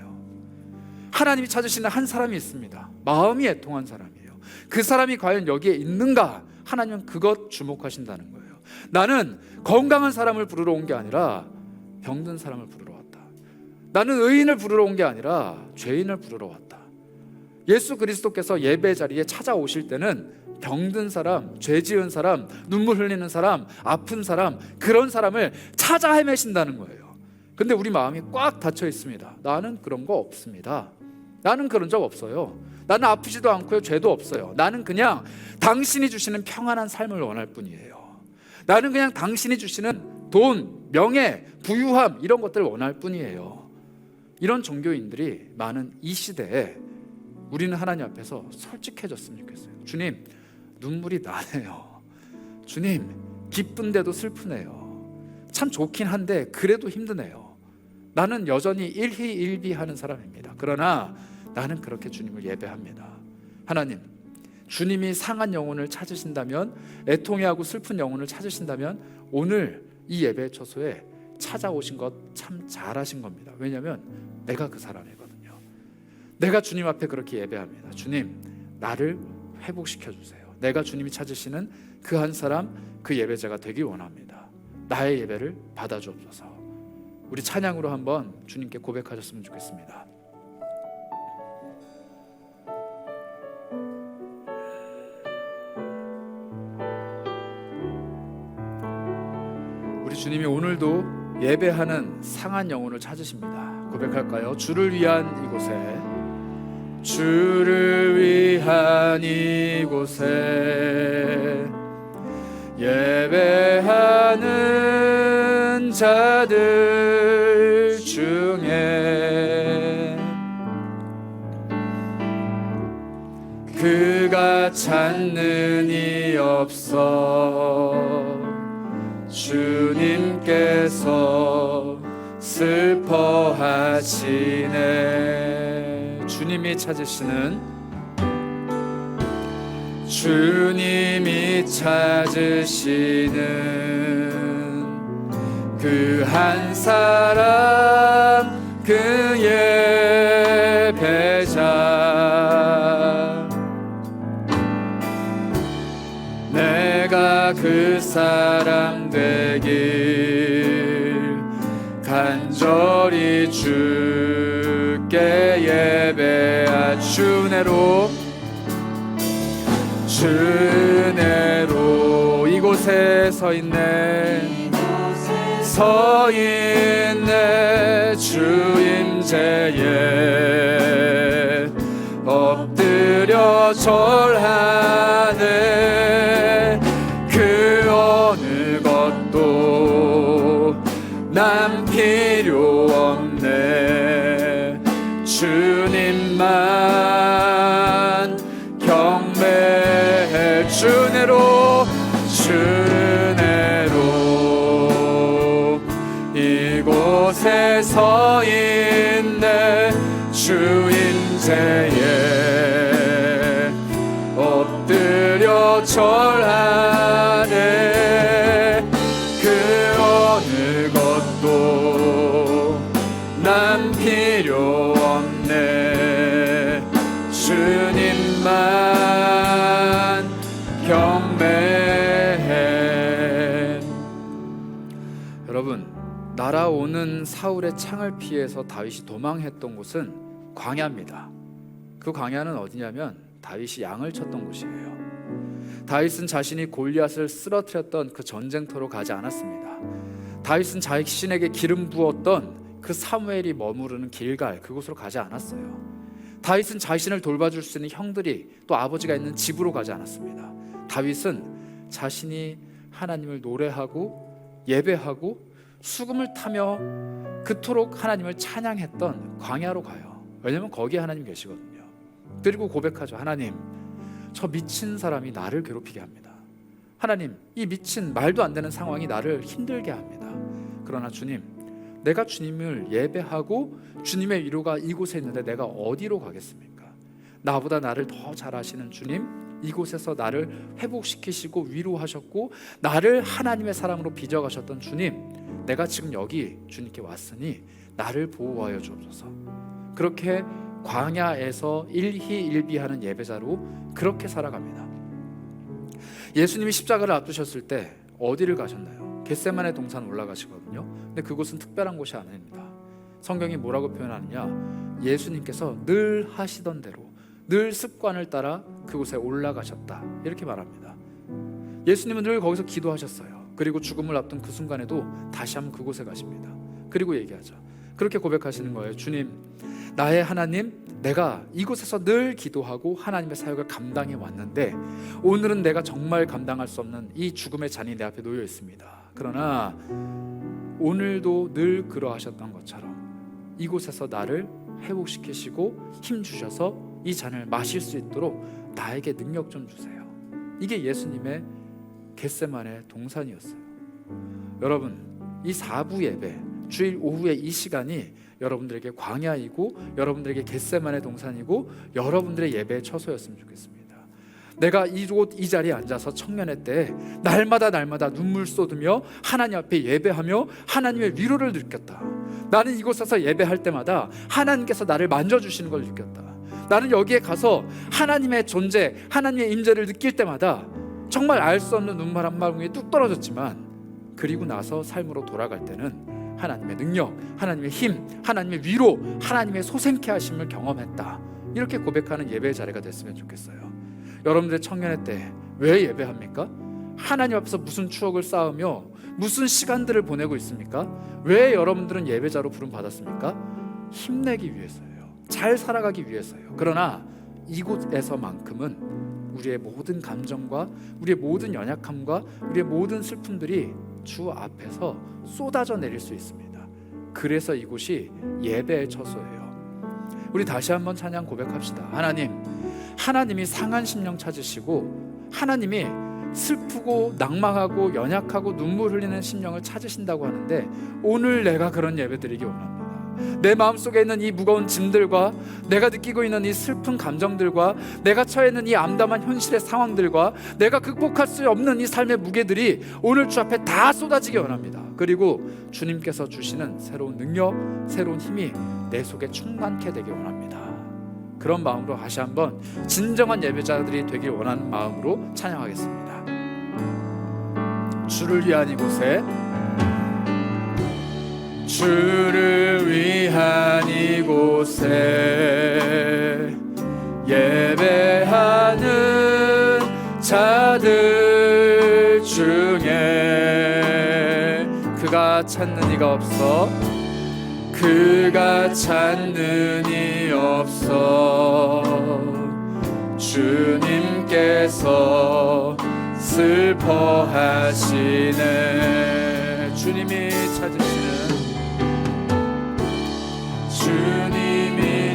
하나님이 찾으시는 한 사람이 있습니다. 마음이 애통한 사람이에요. 그 사람이 과연 여기에 있는가? 하나님은 그것 주목하신다는 거예요. 나는 건강한 사람을 부르러 온 게 아니라 병든 사람을 부르러 왔다. 나는 의인을 부르러 온 게 아니라 죄인을 부르러 왔다. 예수 그리스도께서 예배 자리에 찾아오실 때는 병든 사람, 죄 지은 사람, 눈물 흘리는 사람, 아픈 사람, 그런 사람을 찾아 헤매신다는 거예요. 근데 우리 마음이 꽉 닫혀 있습니다. 나는 그런 거 없습니다. 나는 그런 적 없어요. 나는 아프지도 않고요, 죄도 없어요. 나는 그냥 당신이 주시는 평안한 삶을 원할 뿐이에요. 나는 그냥 당신이 주시는 돈, 명예, 부유함, 이런 것들을 원할 뿐이에요. 이런 종교인들이 많은 이 시대에 우리는 하나님 앞에서 솔직해졌으면 좋겠어요. 주님, 눈물이 나네요. 주님, 기쁜데도 슬프네요. 참 좋긴 한데 그래도 힘드네요. 나는 여전히 일희일비하는 사람입니다. 그러나 나는 그렇게 주님을 예배합니다. 하나님, 주님이 상한 영혼을 찾으신다면, 애통해하고 슬픈 영혼을 찾으신다면 오늘 이 예배 처소에 찾아오신 것 참 잘하신 겁니다. 왜냐하면 내가 그 사람이거든요. 내가 주님 앞에 그렇게 예배합니다. 주님, 나를 회복시켜 주세요. 내가 주님이 찾으시는 그 한 사람, 그 예배자가 되길 원합니다. 나의 예배를 받아주옵소서. 우리 찬양으로 한번 주님께 고백하셨으면 좋겠습니다. 우리 주님이 오늘도 예배하는 상한 영혼을 찾으십니다. 고백할까요? 주를 위한 이곳에, 주를 위한 이곳에 예배하는 자들 중에 그가 찾는 이 없어 주님께서 슬퍼하시네. 주님이 찾으시는 그 한 사람, 그 예배자, 내가 그 사람 되길 간절히 주께 예배하. 주 은혜로 이곳에 서 있네, 서 있네. 주 임재에 엎드려 절하네. 그 어느 것도 난 필요 없네. 주님만 경배해. 주 은혜로 이곳에 서 있네. 주 임재에 엎드려 절하네. 그 어느 것도 난 필요 없네. 주님만 경배해. 여러분, 날아오는 사울의 창을 피해서 다윗이 도망했던 곳은 광야입니다. 그 광야는 어디냐면 다윗이 양을 쳤던 곳이에요. 다윗은 자신이 골리앗을 쓰러뜨렸던 그 전쟁터로 가지 않았습니다. 다윗은 자신에게 기름 부었던 그 사무엘이 머무르는 길갈, 그곳으로 가지 않았어요. 다윗은 자신을 돌봐줄 수 있는 형들이 또 아버지가 있는 집으로 가지 않았습니다. 다윗은 자신이 하나님을 노래하고 예배하고 수금을 타며 그토록 하나님을 찬양했던 광야로 가요. 왜냐하면 거기에 하나님 계시거든요. 그리고 고백하죠. 하나님, 저 미친 사람이 나를 괴롭히게 합니다. 하나님, 이 미친 말도 안 되는 상황이 나를 힘들게 합니다. 그러나 주님, 내가 주님을 예배하고 주님의 위로가 이곳에 있는데 내가 어디로 가겠습니까? 나보다 나를 더 잘 아시는 주님, 이곳에서 나를 회복시키시고 위로하셨고 나를 하나님의 사랑으로 빚어가셨던 주님, 내가 지금 여기 주님께 왔으니 나를 보호하여 주옵소서. 그렇게 광야에서 일희일비하는 예배자로 그렇게 살아갑니다. 예수님이 십자가를 앞두셨을 때 어디를 가셨나요? 겟세마네 동산 올라가시거든요. 근데 그곳은 특별한 곳이 아닙니다. 성경이 뭐라고 표현하느냐, 예수님께서 늘 하시던 대로 늘 습관을 따라 그곳에 올라가셨다, 이렇게 말합니다. 예수님은 늘 거기서 기도하셨어요. 그리고 죽음을 앞둔 그 순간에도 다시 한번 그곳에 가십니다. 그리고 얘기하죠. 그렇게 고백하시는 거예요. 주님, 나의 하나님, 내가 이곳에서 늘 기도하고 하나님의 사역을 감당해 왔는데 오늘은 내가 정말 감당할 수 없는 이 죽음의 잔이 내 앞에 놓여 있습니다. 그러나 오늘도 늘 그러하셨던 것처럼 이곳에서 나를 회복시키시고 힘 주셔서 이 잔을 마실 수 있도록 나에게 능력 좀 주세요. 이게 예수님의 겟세마네 동산이었어요. 여러분, 이 4부 예배, 주일 오후에 이 시간이 여러분들에게 광야이고 여러분들에게 겟세마네 동산이고 여러분들의 예배의 처소였으면 좋겠습니다. 내가 이곳 이 자리에 앉아서 청년회 때 날마다 눈물 쏟으며 하나님 앞에 예배하며 하나님의 위로를 느꼈다. 나는 이곳에서 예배할 때마다 하나님께서 나를 만져주시는 걸 느꼈다. 나는 여기에 가서 하나님의 존재, 하나님의 임재를 느낄 때마다 정말 알 수 없는 눈물 한 방울이 뚝 떨어졌지만, 그리고 나서 삶으로 돌아갈 때는 하나님의 능력, 하나님의 힘, 하나님의 위로, 하나님의 소생케 하심을 경험했다. 이렇게 고백하는 예배의 자리가 됐으면 좋겠어요. 여러분들의 청년회 때 왜 예배합니까? 하나님 앞에서 무슨 추억을 쌓으며 무슨 시간들을 보내고 있습니까? 왜 여러분들은 예배자로 부름 받았습니까? 힘내기 위해서예요. 잘 살아가기 위해서예요. 그러나 이곳에서만큼은 우리의 모든 감정과 우리의 모든 연약함과 우리의 모든 슬픔들이 주 앞에서 쏟아져 내릴 수 있습니다. 그래서 이곳이 예배의 처소예요. 우리 다시 한번 찬양 고백합시다. 하나님이 상한 심령 찾으시고 하나님이 슬프고 낭망하고 연약하고 눈물 흘리는 심령을 찾으신다고 하는데, 오늘 내가 그런 예배 드리기 원합니다. 내 마음속에 있는 이 무거운 짐들과 내가 느끼고 있는 이 슬픈 감정들과 내가 처해 있는 이 암담한 현실의 상황들과 내가 극복할 수 없는 이 삶의 무게들이 오늘 주 앞에 다 쏟아지기 원합니다. 그리고 주님께서 주시는 새로운 능력, 새로운 힘이 내 속에 충만케 되기 원합니다. 그런 마음으로 다시 한번 진정한 예배자들이 되길 원하는 마음으로 찬양하겠습니다. 주를 위한 이곳에, 주를 위한 이곳에 예배하는 자들 중에 그가 찾는 이가 없어, 그가 찾는 이 없어. 주님께서 슬퍼하시네. 주님이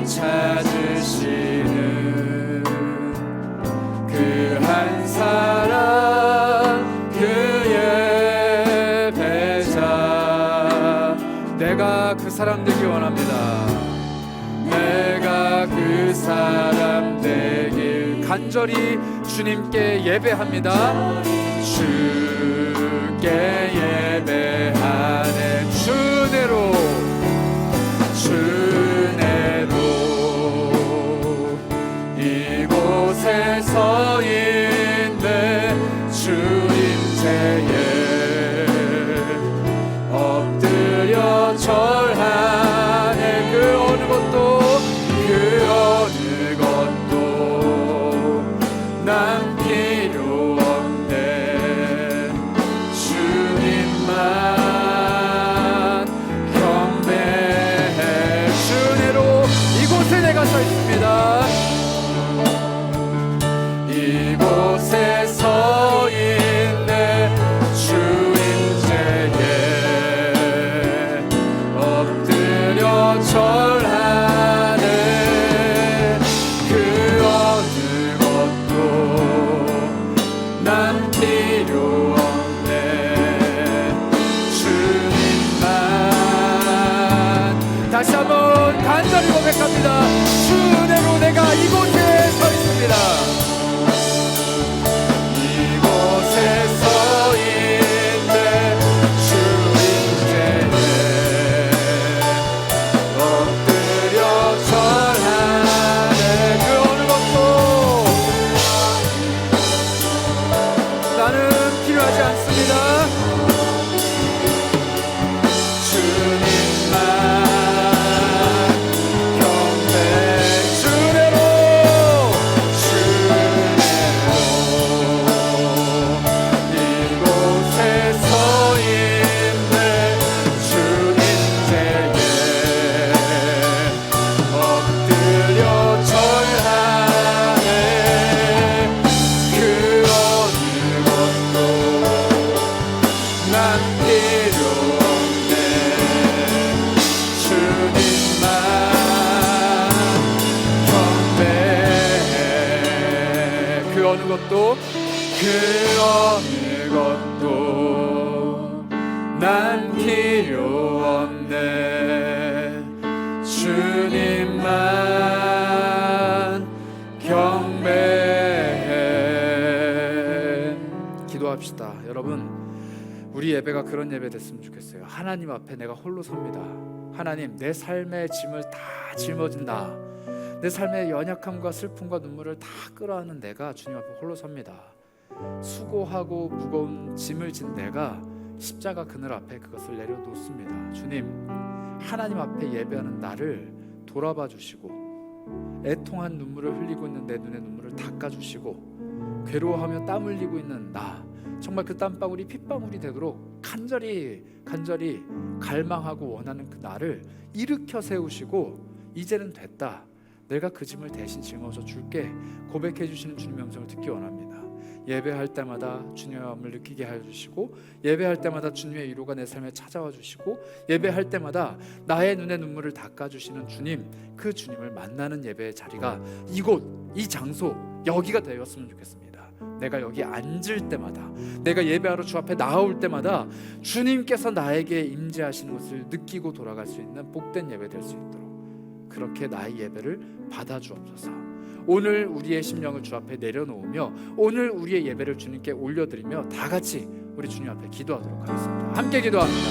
찾으시는 그 한 사람, 그의 배자. 내가 그 사람 되기 원합니다. 내가 그 사람 되길 간절히 주님께 예배합니다. 주께 예배하네. 주내로 이곳에서 인내 주 임재에 엎드려 절하네. 그 어느 것도 난 필요 없네. 주님만 경배해. 주내로 이곳에 내가 서 있습니다. 이곳에서 인내 주 임재에 엎드려 절하네. 그 어느 것도 난 필요 없네. 주님만. 다시 한번 간절히 고백합니다. 주내로 내가 이곳에 서 있습니다. 그 어느 것도 난 필요 없네. 주님만 경배해. 기도합시다. 여러분, 우리 예배가 그런 예배 됐으면 좋겠어요. 하나님 앞에 내가 홀로 섭니다. 하나님, 내 삶의 짐을 다 짊어진다. 내 삶의 연약함과 슬픔과 눈물을 다 끌어안는 내가 주님 앞에 홀로 섭니다. 수고하고 무거운 짐을 진 내가 십자가 그늘 앞에 그것을 내려놓습니다. 주님, 하나님 앞에 예배하는 나를 돌아봐 주시고, 애통한 눈물을 흘리고 있는 내 눈의 눈물을 닦아주시고, 괴로워하며 땀 흘리고 있는 나, 정말 그 땀방울이 핏방울이 되도록 간절히 갈망하고 원하는 그 나를 일으켜 세우시고, 이제는 됐다, 내가 그 짐을 대신 짊어져 줄게, 고백해 주시는 주님의 음성을 듣기 원합니다. 예배할 때마다 주님의 마음을 느끼게 하여 주시고, 예배할 때마다 주님의 위로가 내 삶에 찾아와 주시고, 예배할 때마다 나의 눈의 눈물을 닦아주시는 주님, 그 주님을 만나는 예배의 자리가 이곳, 이 장소, 여기가 되었으면 좋겠습니다. 내가 여기 앉을 때마다, 내가 예배하러 주 앞에 나올 때마다 주님께서 나에게 임재하시는 것을 느끼고 돌아갈 수 있는 복된 예배 될 수 있도록 그렇게 나의 예배를 받아주옵소서. 오늘 우리의 심령을 주 앞에 내려놓으며, 오늘 우리의 예배를 주님께 올려드리며 다 같이 우리 주님 앞에 기도하도록 하겠습니다. 함께 기도합니다.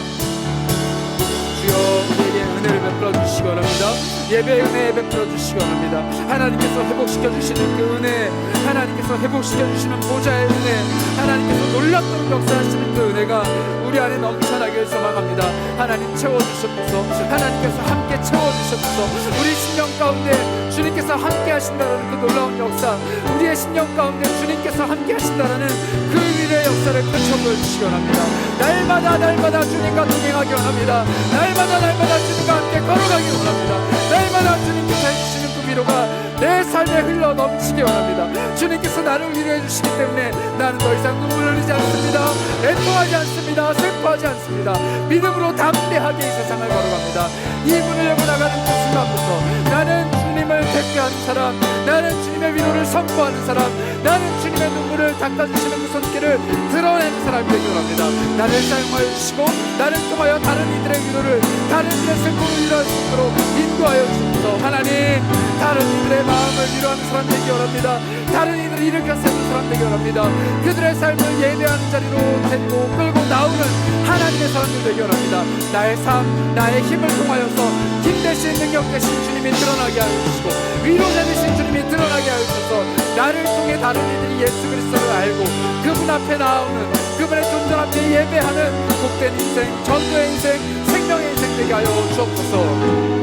주여, 우리에게 은혜를 베풀어 주시기 원합니다. 예배의 은혜 베풀어 주시기 원합니다. 하나님께서 회복시켜 주시는 그 은혜, 하나님께서 회복시켜 주시는 보좌의 은혜, 하나님께서 놀랍도록 역사하시는 그 은혜가 우리 안에 넘쳐나길 소망합니다. 하나님 채워주셨소서. 하나님께서 함께 채워주셨소서. 우리 심령 가운데 주님께서 함께 하신다는 그 놀라운 역사, 우리의 심령 가운데 주님께서 함께 하신다는 그 위대의 역사를 펼쳐보여주시기 원합니다. 날마다 주님과 동행하기 원합니다. 날마다 주님과 함께 걸어가기 원합니다. 날마다 주님께서 해주시는 그 위로가 내 삶에 흘러 넘치기 원합니다. 주님께서 나를 위로해 주시기 때문에 나는 더 이상 눈물 흘리지 않습니다. 애통하지 않습니다. 슬퍼하지 않습니다. 믿음으로 담대하게 이 세상을 걸어갑니다. 이 문을 열고 나가는 그 순간부터 나는 주님을 대표하는 사람, 나는 주님의 위로를 선포하는 사람, 나는 주님의 눈물을 닦아주시는 그 손길을 드러내는 사람이 되기 원합니다. 나를 사용하여 주시고, 나를 통하여 다른 이들의 위로를, 다른 이들의 슬픔을 위로할 수 있도록 인도하여 주옵소서. 하나님, 다른 이들의 마음을 위로하는 사람 되기 원합니다. 다른 이들을 일으켜 세우는 사람 되기 원합니다. 그들의 삶을 예배하는 자리로 데리고 끌고 나오는 하나님의 사람들 되기 원합니다. 나의 삶, 나의 힘을 통하여서 힘 대신 능력 대신 주님이 드러나게 하여 주시고, 위로자 되신 주님이 드러나게 하여 주셔서 나를 통해 다른 이들이 예수 그리스도를 알고 그분 앞에 나오는, 그분의 존재 앞에 예배하는 복된 인생, 전도의 인생, 생명의 인생 되게 하여 주옵소서.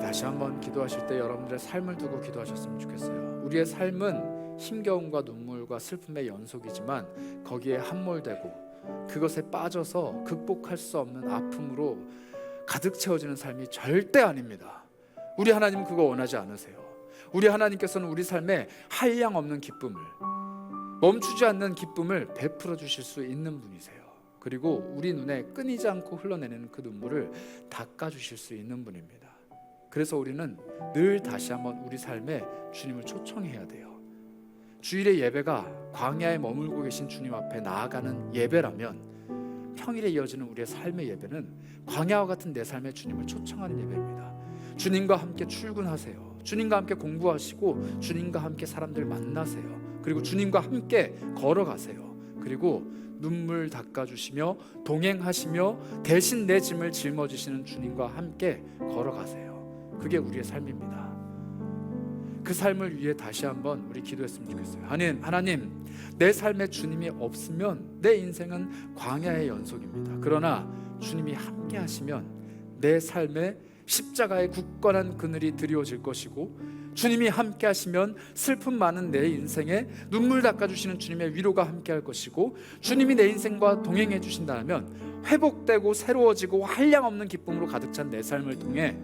다시 한번 기도하실 때 여러분들의 삶을 두고 기도하셨으면 좋겠어요. 우리의 삶은 힘겨움과 눈물과 슬픔의 연속이지만 거기에 함몰되고 그것에 빠져서 극복할 수 없는 아픔으로 가득 채워지는 삶이 절대 아닙니다. 우리 하나님은 그거 원하지 않으세요. 우리 하나님께서는 우리 삶에 한량 없는 기쁨을, 멈추지 않는 기쁨을 베풀어 주실 수 있는 분이세요. 그리고 우리 눈에 끊이지 않고 흘러내리는 그 눈물을 닦아 주실 수 있는 분입니다. 그래서 우리는 늘 다시 한번 우리 삶에 주님을 초청해야 돼요. 주일의 예배가 광야에 머물고 계신 주님 앞에 나아가는 예배라면, 평일에 이어지는 우리의 삶의 예배는 광야와 같은 내 삶에 주님을 초청하는 예배입니다. 주님과 함께 출근하세요. 주님과 함께 공부하시고 주님과 함께 사람들 만나세요. 그리고 주님과 함께 걸어가세요. 그리고 눈물 닦아주시며 동행하시며 대신 내 짐을 짊어지시는 주님과 함께 걸어가세요. 그게 우리의 삶입니다. 그 삶을 위해 다시 한번 우리 기도했으면 좋겠어요. 하나님, 내 삶에 주님이 없으면 내 인생은 광야의 연속입니다. 그러나 주님이 함께 하시면 내 삶에 십자가의 굳건한 그늘이 드리워질 것이고, 주님이 함께 하시면 슬픔 많은 내 인생에 눈물 닦아주시는 주님의 위로가 함께 할 것이고, 주님이 내 인생과 동행해 주신다면 회복되고 새로워지고 한량없는 기쁨으로 가득 찬 내 삶을 통해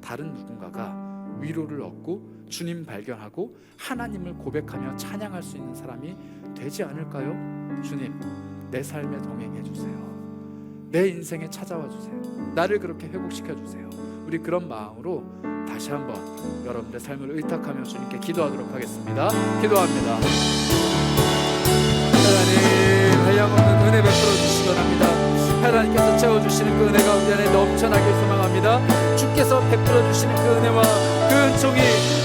다른 누군가가 위로를 얻고 주님 발견하고 하나님을 고백하며 찬양할 수 있는 사람이 되지 않을까요? 주님, 내 삶에 동행해 주세요. 내 인생에 찾아와 주세요. 나를 그렇게 회복시켜 주세요. 우리 그런 마음으로 다시 한번 여러분의 삶을 의탁하며 주님께 기도하도록 하겠습니다. 기도합니다. 하나님, 한량없는 은혜 베풀어 주시기 원합니다. 하나님께서 채워주시는 그 은혜가 우리 안에 넘쳐나길 소망합니다. 주께서 베풀어 주시는 그 은혜와 그 은총이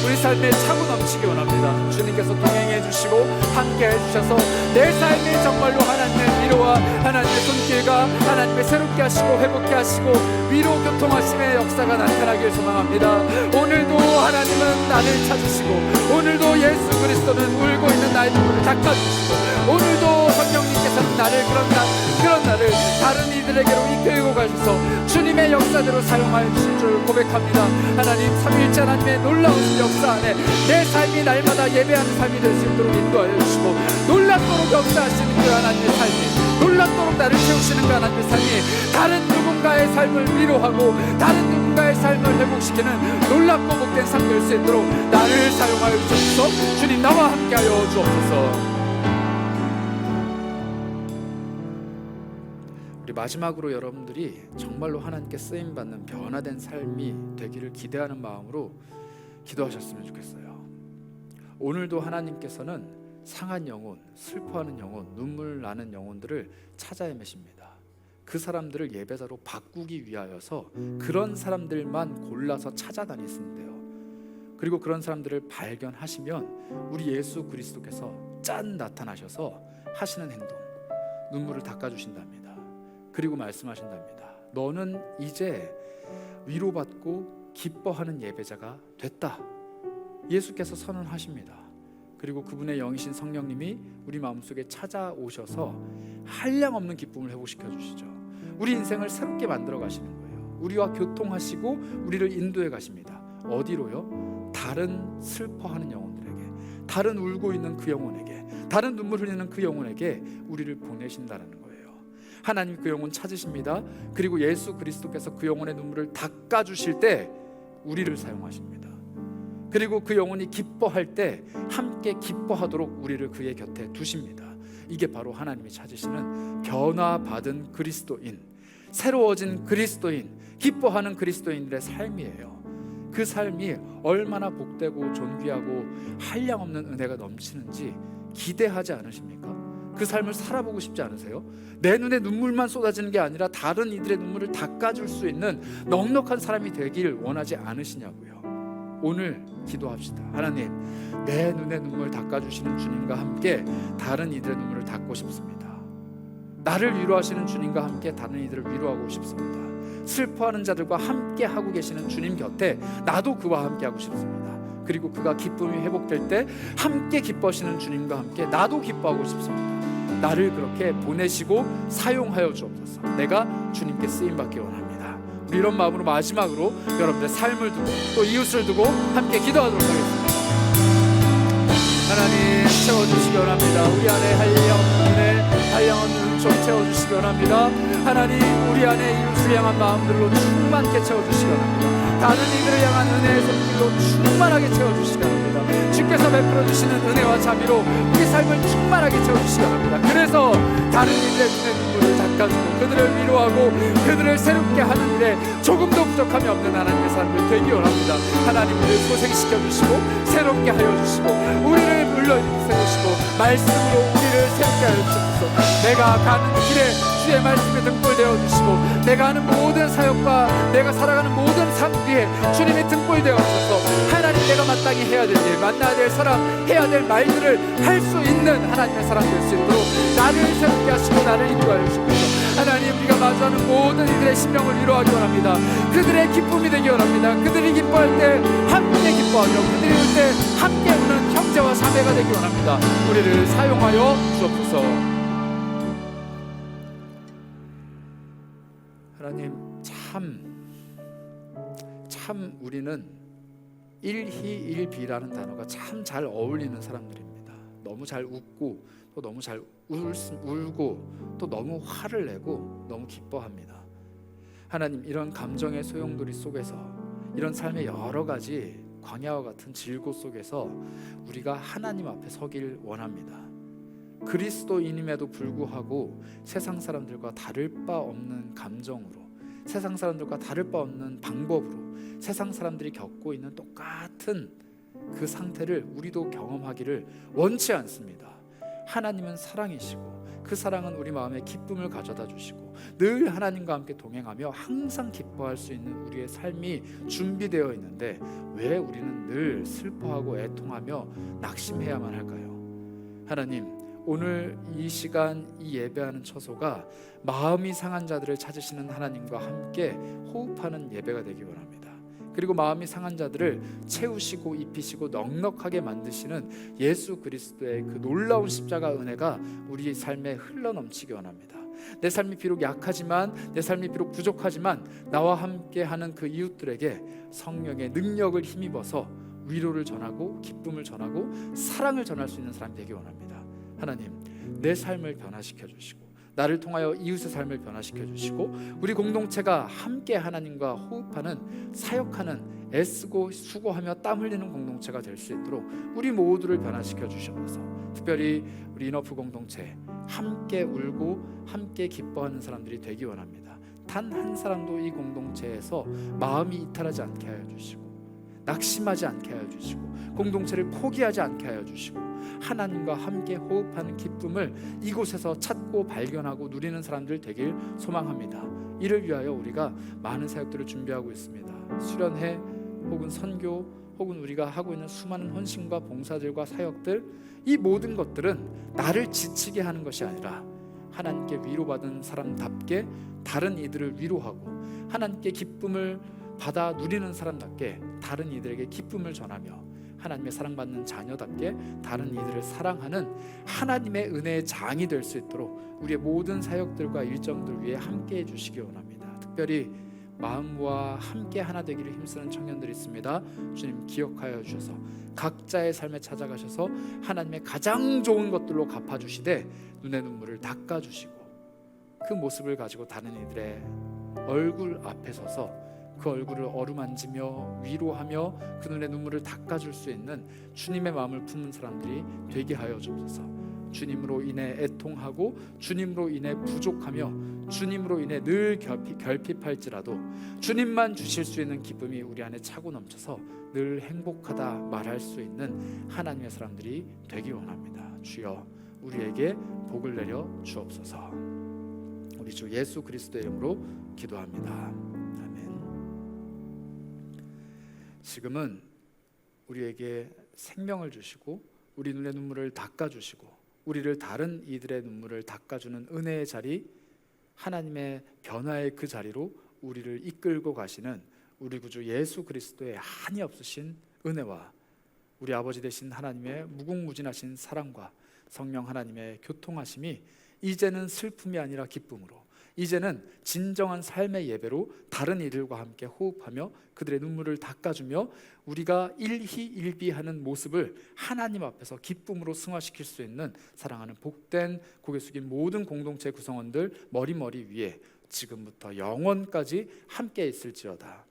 우리 삶에 차고 넘치기 원합니다. 주님께서 동행해 주시고 함께 해주셔서 내 삶이 정말로 하나님의 위로와 하나님의 손길과 하나님의 새롭게 하시고 회복케 하시고 위로 교통하심의 역사가 나타나길 소망합니다. 오늘도 하나님은 나를 찾으시고 오늘도 예수 그리스도는 울고 있는 나의 눈물을 닦아주시고 오늘도 성령님께서는 나를 그런 나를 다른 이들에게로 이끌고 가셔서 주님의 역사대로 사용하여 주실 줄 고백합니다. 하나님 삼위일체 하나님의 놀라운 역사 안에 내 삶이 날마다 예배하는 삶이 될 수 있도록 인도하여 주시고 놀랍도록 역사하시는 그 하나님의 삶이 놀랍도록 나를 채우시는 그 하나님의 삶이 다른 누군가의 삶을 위로하고 다른 누군가의 삶을 회복시키는 놀랍고 복된 삶 될 수 있도록 나를 사용하여 주옵소서. 주님 나와 함께하여 주옵소서. 우리 마지막으로 여러분들이 정말로 하나님께 쓰임받는 변화된 삶이 되기를 기대하는 마음으로 기도하셨으면 좋겠어요. 오늘도 하나님께서는 상한 영혼, 슬퍼하는 영혼, 눈물 나는 영혼들을 찾아 헤매십니다. 그 사람들을 예배자로 바꾸기 위하여서 그런 사람들만 골라서 찾아다니신대요. 그리고 그런 사람들을 발견하시면 우리 예수 그리스도께서 짠 나타나셔서 하시는 행동, 눈물을 닦아주신답니다. 그리고 말씀하신답니다. 너는 이제 위로받고 기뻐하는 예배자가 됐다. 예수께서 선언하십니다. 그리고 그분의 영이신 성령님이 우리 마음속에 찾아오셔서 한량없는 기쁨을 회복시켜 주시죠. 우리 인생을 새롭게 만들어 가시는 거예요. 우리와 교통하시고 우리를 인도해 가십니다. 어디로요? 다른 슬퍼하는 영혼들에게, 다른 울고 있는 그 영혼에게, 다른 눈물 흘리는 그 영혼에게 우리를 보내신다는 거예요. 하나님 그 영혼 찾으십니다. 그리고 예수 그리스도께서 그 영혼의 눈물을 닦아주실 때 우리를 사용하십니다. 그리고 그 영혼이 기뻐할 때 함께 기뻐하도록 우리를 그의 곁에 두십니다. 이게 바로 하나님이 찾으시는 변화받은 그리스도인, 새로워진 그리스도인, 기뻐하는 그리스도인들의 삶이에요. 그 삶이 얼마나 복되고 존귀하고 한량없는 은혜가 넘치는지 기대하지 않으십니까? 그 삶을 살아보고 싶지 않으세요? 내 눈에 눈물만 쏟아지는 게 아니라 다른 이들의 눈물을 닦아줄 수 있는 넉넉한 사람이 되길 원하지 않으시냐고요. 오늘 기도합시다. 하나님, 내 눈에 눈물 닦아주시는 주님과 함께 다른 이들의 눈물을 닦고 싶습니다. 나를 위로하시는 주님과 함께 다른 이들을 위로하고 싶습니다. 슬퍼하는 자들과 함께 하고 계시는 주님 곁에 나도 그와 함께 하고 싶습니다. 그리고 그가 기쁨이 회복될 때 함께 기뻐하시는 주님과 함께 나도 기뻐하고 싶습니다. 나를 그렇게 보내시고 사용하여 주옵소서. 내가 주님께 쓰임받기 원합니다. 우리 이런 마음으로 마지막으로 여러분들의 삶을 두고 또 이웃을 두고 함께 기도하도록 하겠습니다. 하나님 채워주시기 원합니다. 우리 안에 한량없는 은혜, 한량없는 은총 채워주시기 원합니다. 하나님 우리 안에 이웃을 향한 마음들로 충만케 채워주시기 원합니다. 다른 이들을 향한 은혜의 손길로 충만하게 채워주시기 원합니다. 주께서 베풀어 주시는 은혜와 자비로 우리 삶을 충만하게 채워주시기 원합니다. 그래서 다른 이들의 눈에 눈물을 닦아주고 그들을 위로하고 그들을 새롭게 하는 일에 조금도 부족함이 없는 하나님의 사람들 되기 원합니다. 하나님 우리를 소생시켜 주시고 새롭게 하여 주시고 우리를 불러세우시고 말씀으로 우리를 새롭게 하여 주시옵소서. 내가 가는 길에 주의 말씀에 등불되어 주시고 내가 하는 모든 사역과 내가 살아가는 모든 삶 위에 주님이 등불되어 주셔서 하나님 내가 마땅히 해야 될 일, 만나야 될 사람, 해야 될 말들을 할 수 있는 하나님의 사람 될 수 있도록 나를 새롭게 하시고 나를 인도하여 주시옵소서. 하나님 우리가 마주하는 모든 이들의 심령을 위로하기 원합니다. 그들의 기쁨이 되기 원합니다. 그들이 기뻐할 때 함께 기뻐하며 그들이 울 때 함께 우는 형제와 자매가 되기 원합니다. 우리를 사용하여 주옵소서. 하나님 참 우리는 일희일비라는 단어가 참 잘 어울리는 사람들입니다. 너무 잘 웃고 또 너무 잘 울고 또 너무 화를 내고 너무 기뻐합니다. 하나님 이런 감정의 소용돌이 속에서 이런 삶의 여러 가지 광야와 같은 질고 속에서 우리가 하나님 앞에 서길 원합니다. 그리스도인임에도 불구하고 세상 사람들과 다를 바 없는 감정으로 세상 사람들과 다를 바 없는 방법으로 세상 사람들이 겪고 있는 똑같은 그 상태를 우리도 경험하기를 원치 않습니다. 하나님은 사랑이시고 그 사랑은 우리 마음에 기쁨을 가져다 주시고 늘 하나님과 함께 동행하며 항상 기뻐할 수 있는 우리의 삶이 준비되어 있는데 왜 우리는 늘 슬퍼하고 애통하며 낙심해야만 할까요? 하나님, 오늘 이 시간 이 예배하는 처소가 마음이 상한 자들을 찾으시는 하나님과 함께 호흡하는 예배가 되기 원합니다. 그리고 마음이 상한 자들을 채우시고 입히시고 넉넉하게 만드시는 예수 그리스도의 그 놀라운 십자가 은혜가 우리 삶에 흘러넘치기 원합니다. 내 삶이 비록 약하지만, 내 삶이 비록 부족하지만 나와 함께하는 그 이웃들에게 성령의 능력을 힘입어서 위로를 전하고 기쁨을 전하고 사랑을 전할 수 있는 사람이 되기 원합니다. 하나님, 내 삶을 변화시켜 주시고 나를 통하여 이웃의 삶을 변화시켜 주시고 우리 공동체가 함께 하나님과 호흡하는, 사역하는, 애쓰고 수고하며 땀 흘리는 공동체가 될 수 있도록 우리 모두를 변화시켜 주시옵소서. 특별히 우리 인어프 공동체 함께 울고 함께 기뻐하는 사람들이 되기 원합니다. 단 한 사람도 이 공동체에서 마음이 이탈하지 않게 하여 주시고 낙심하지 않게 하여 주시고 공동체를 포기하지 않게 하여 주시고 하나님과 함께 호흡하는 기쁨을 이곳에서 찾고 발견하고 누리는 사람들 되길 소망합니다. 이를 위하여 우리가 많은 사역들을 준비하고 있습니다. 수련회 혹은 선교 혹은 우리가 하고 있는 수많은 헌신과 봉사들과 사역들, 이 모든 것들은 나를 지치게 하는 것이 아니라 하나님께 위로받은 사람답게 다른 이들을 위로하고 하나님께 기쁨을 받아 누리는 사람답게 다른 이들에게 기쁨을 전하며 하나님의 사랑받는 자녀답게 다른 이들을 사랑하는 하나님의 은혜의 장이 될 수 있도록 우리의 모든 사역들과 일정들 위해 함께 해주시기 원합니다. 특별히 마음과 함께 하나 되기를 힘쓰는 청년들이 있습니다. 주님 기억하여 주셔서 각자의 삶에 찾아가셔서 하나님의 가장 좋은 것들로 갚아주시되 눈의 눈물을 닦아주시고 그 모습을 가지고 다른 이들의 얼굴 앞에 서서 그 얼굴을 어루만지며 위로하며 그 눈의 눈물을 닦아줄 수 있는 주님의 마음을 품은 사람들이 되게 하여 주옵소서. 주님으로 인해 애통하고 주님으로 인해 부족하며 주님으로 인해 늘 결핍할지라도 주님만 주실 수 있는 기쁨이 우리 안에 차고 넘쳐서 늘 행복하다 말할 수 있는 하나님의 사람들이 되기 원합니다. 주여 우리에게 복을 내려 주옵소서. 우리 주 예수 그리스도의 이름으로 기도합니다. 지금은 우리에게 생명을 주시고 우리 눈의 눈물을 닦아주시고 우리를 다른 이들의 눈물을 닦아주는 은혜의 자리, 하나님의 변화의 그 자리로 우리를 이끌고 가시는 우리 구주 예수 그리스도의 한이 없으신 은혜와 우리 아버지 되신 하나님의 무궁무진하신 사랑과 성령 하나님의 교통하심이 이제는 슬픔이 아니라 기쁨으로, 이제는 진정한 삶의 예배로 다른 이들과 함께 호흡하며 그들의 눈물을 닦아주며 우리가 일희일비하는 모습을 하나님 앞에서 기쁨으로 승화시킬 수 있는 사랑하는 복된 고개 숙인 모든 공동체 구성원들 머리머리 위에 지금부터 영원까지 함께 있을지어다.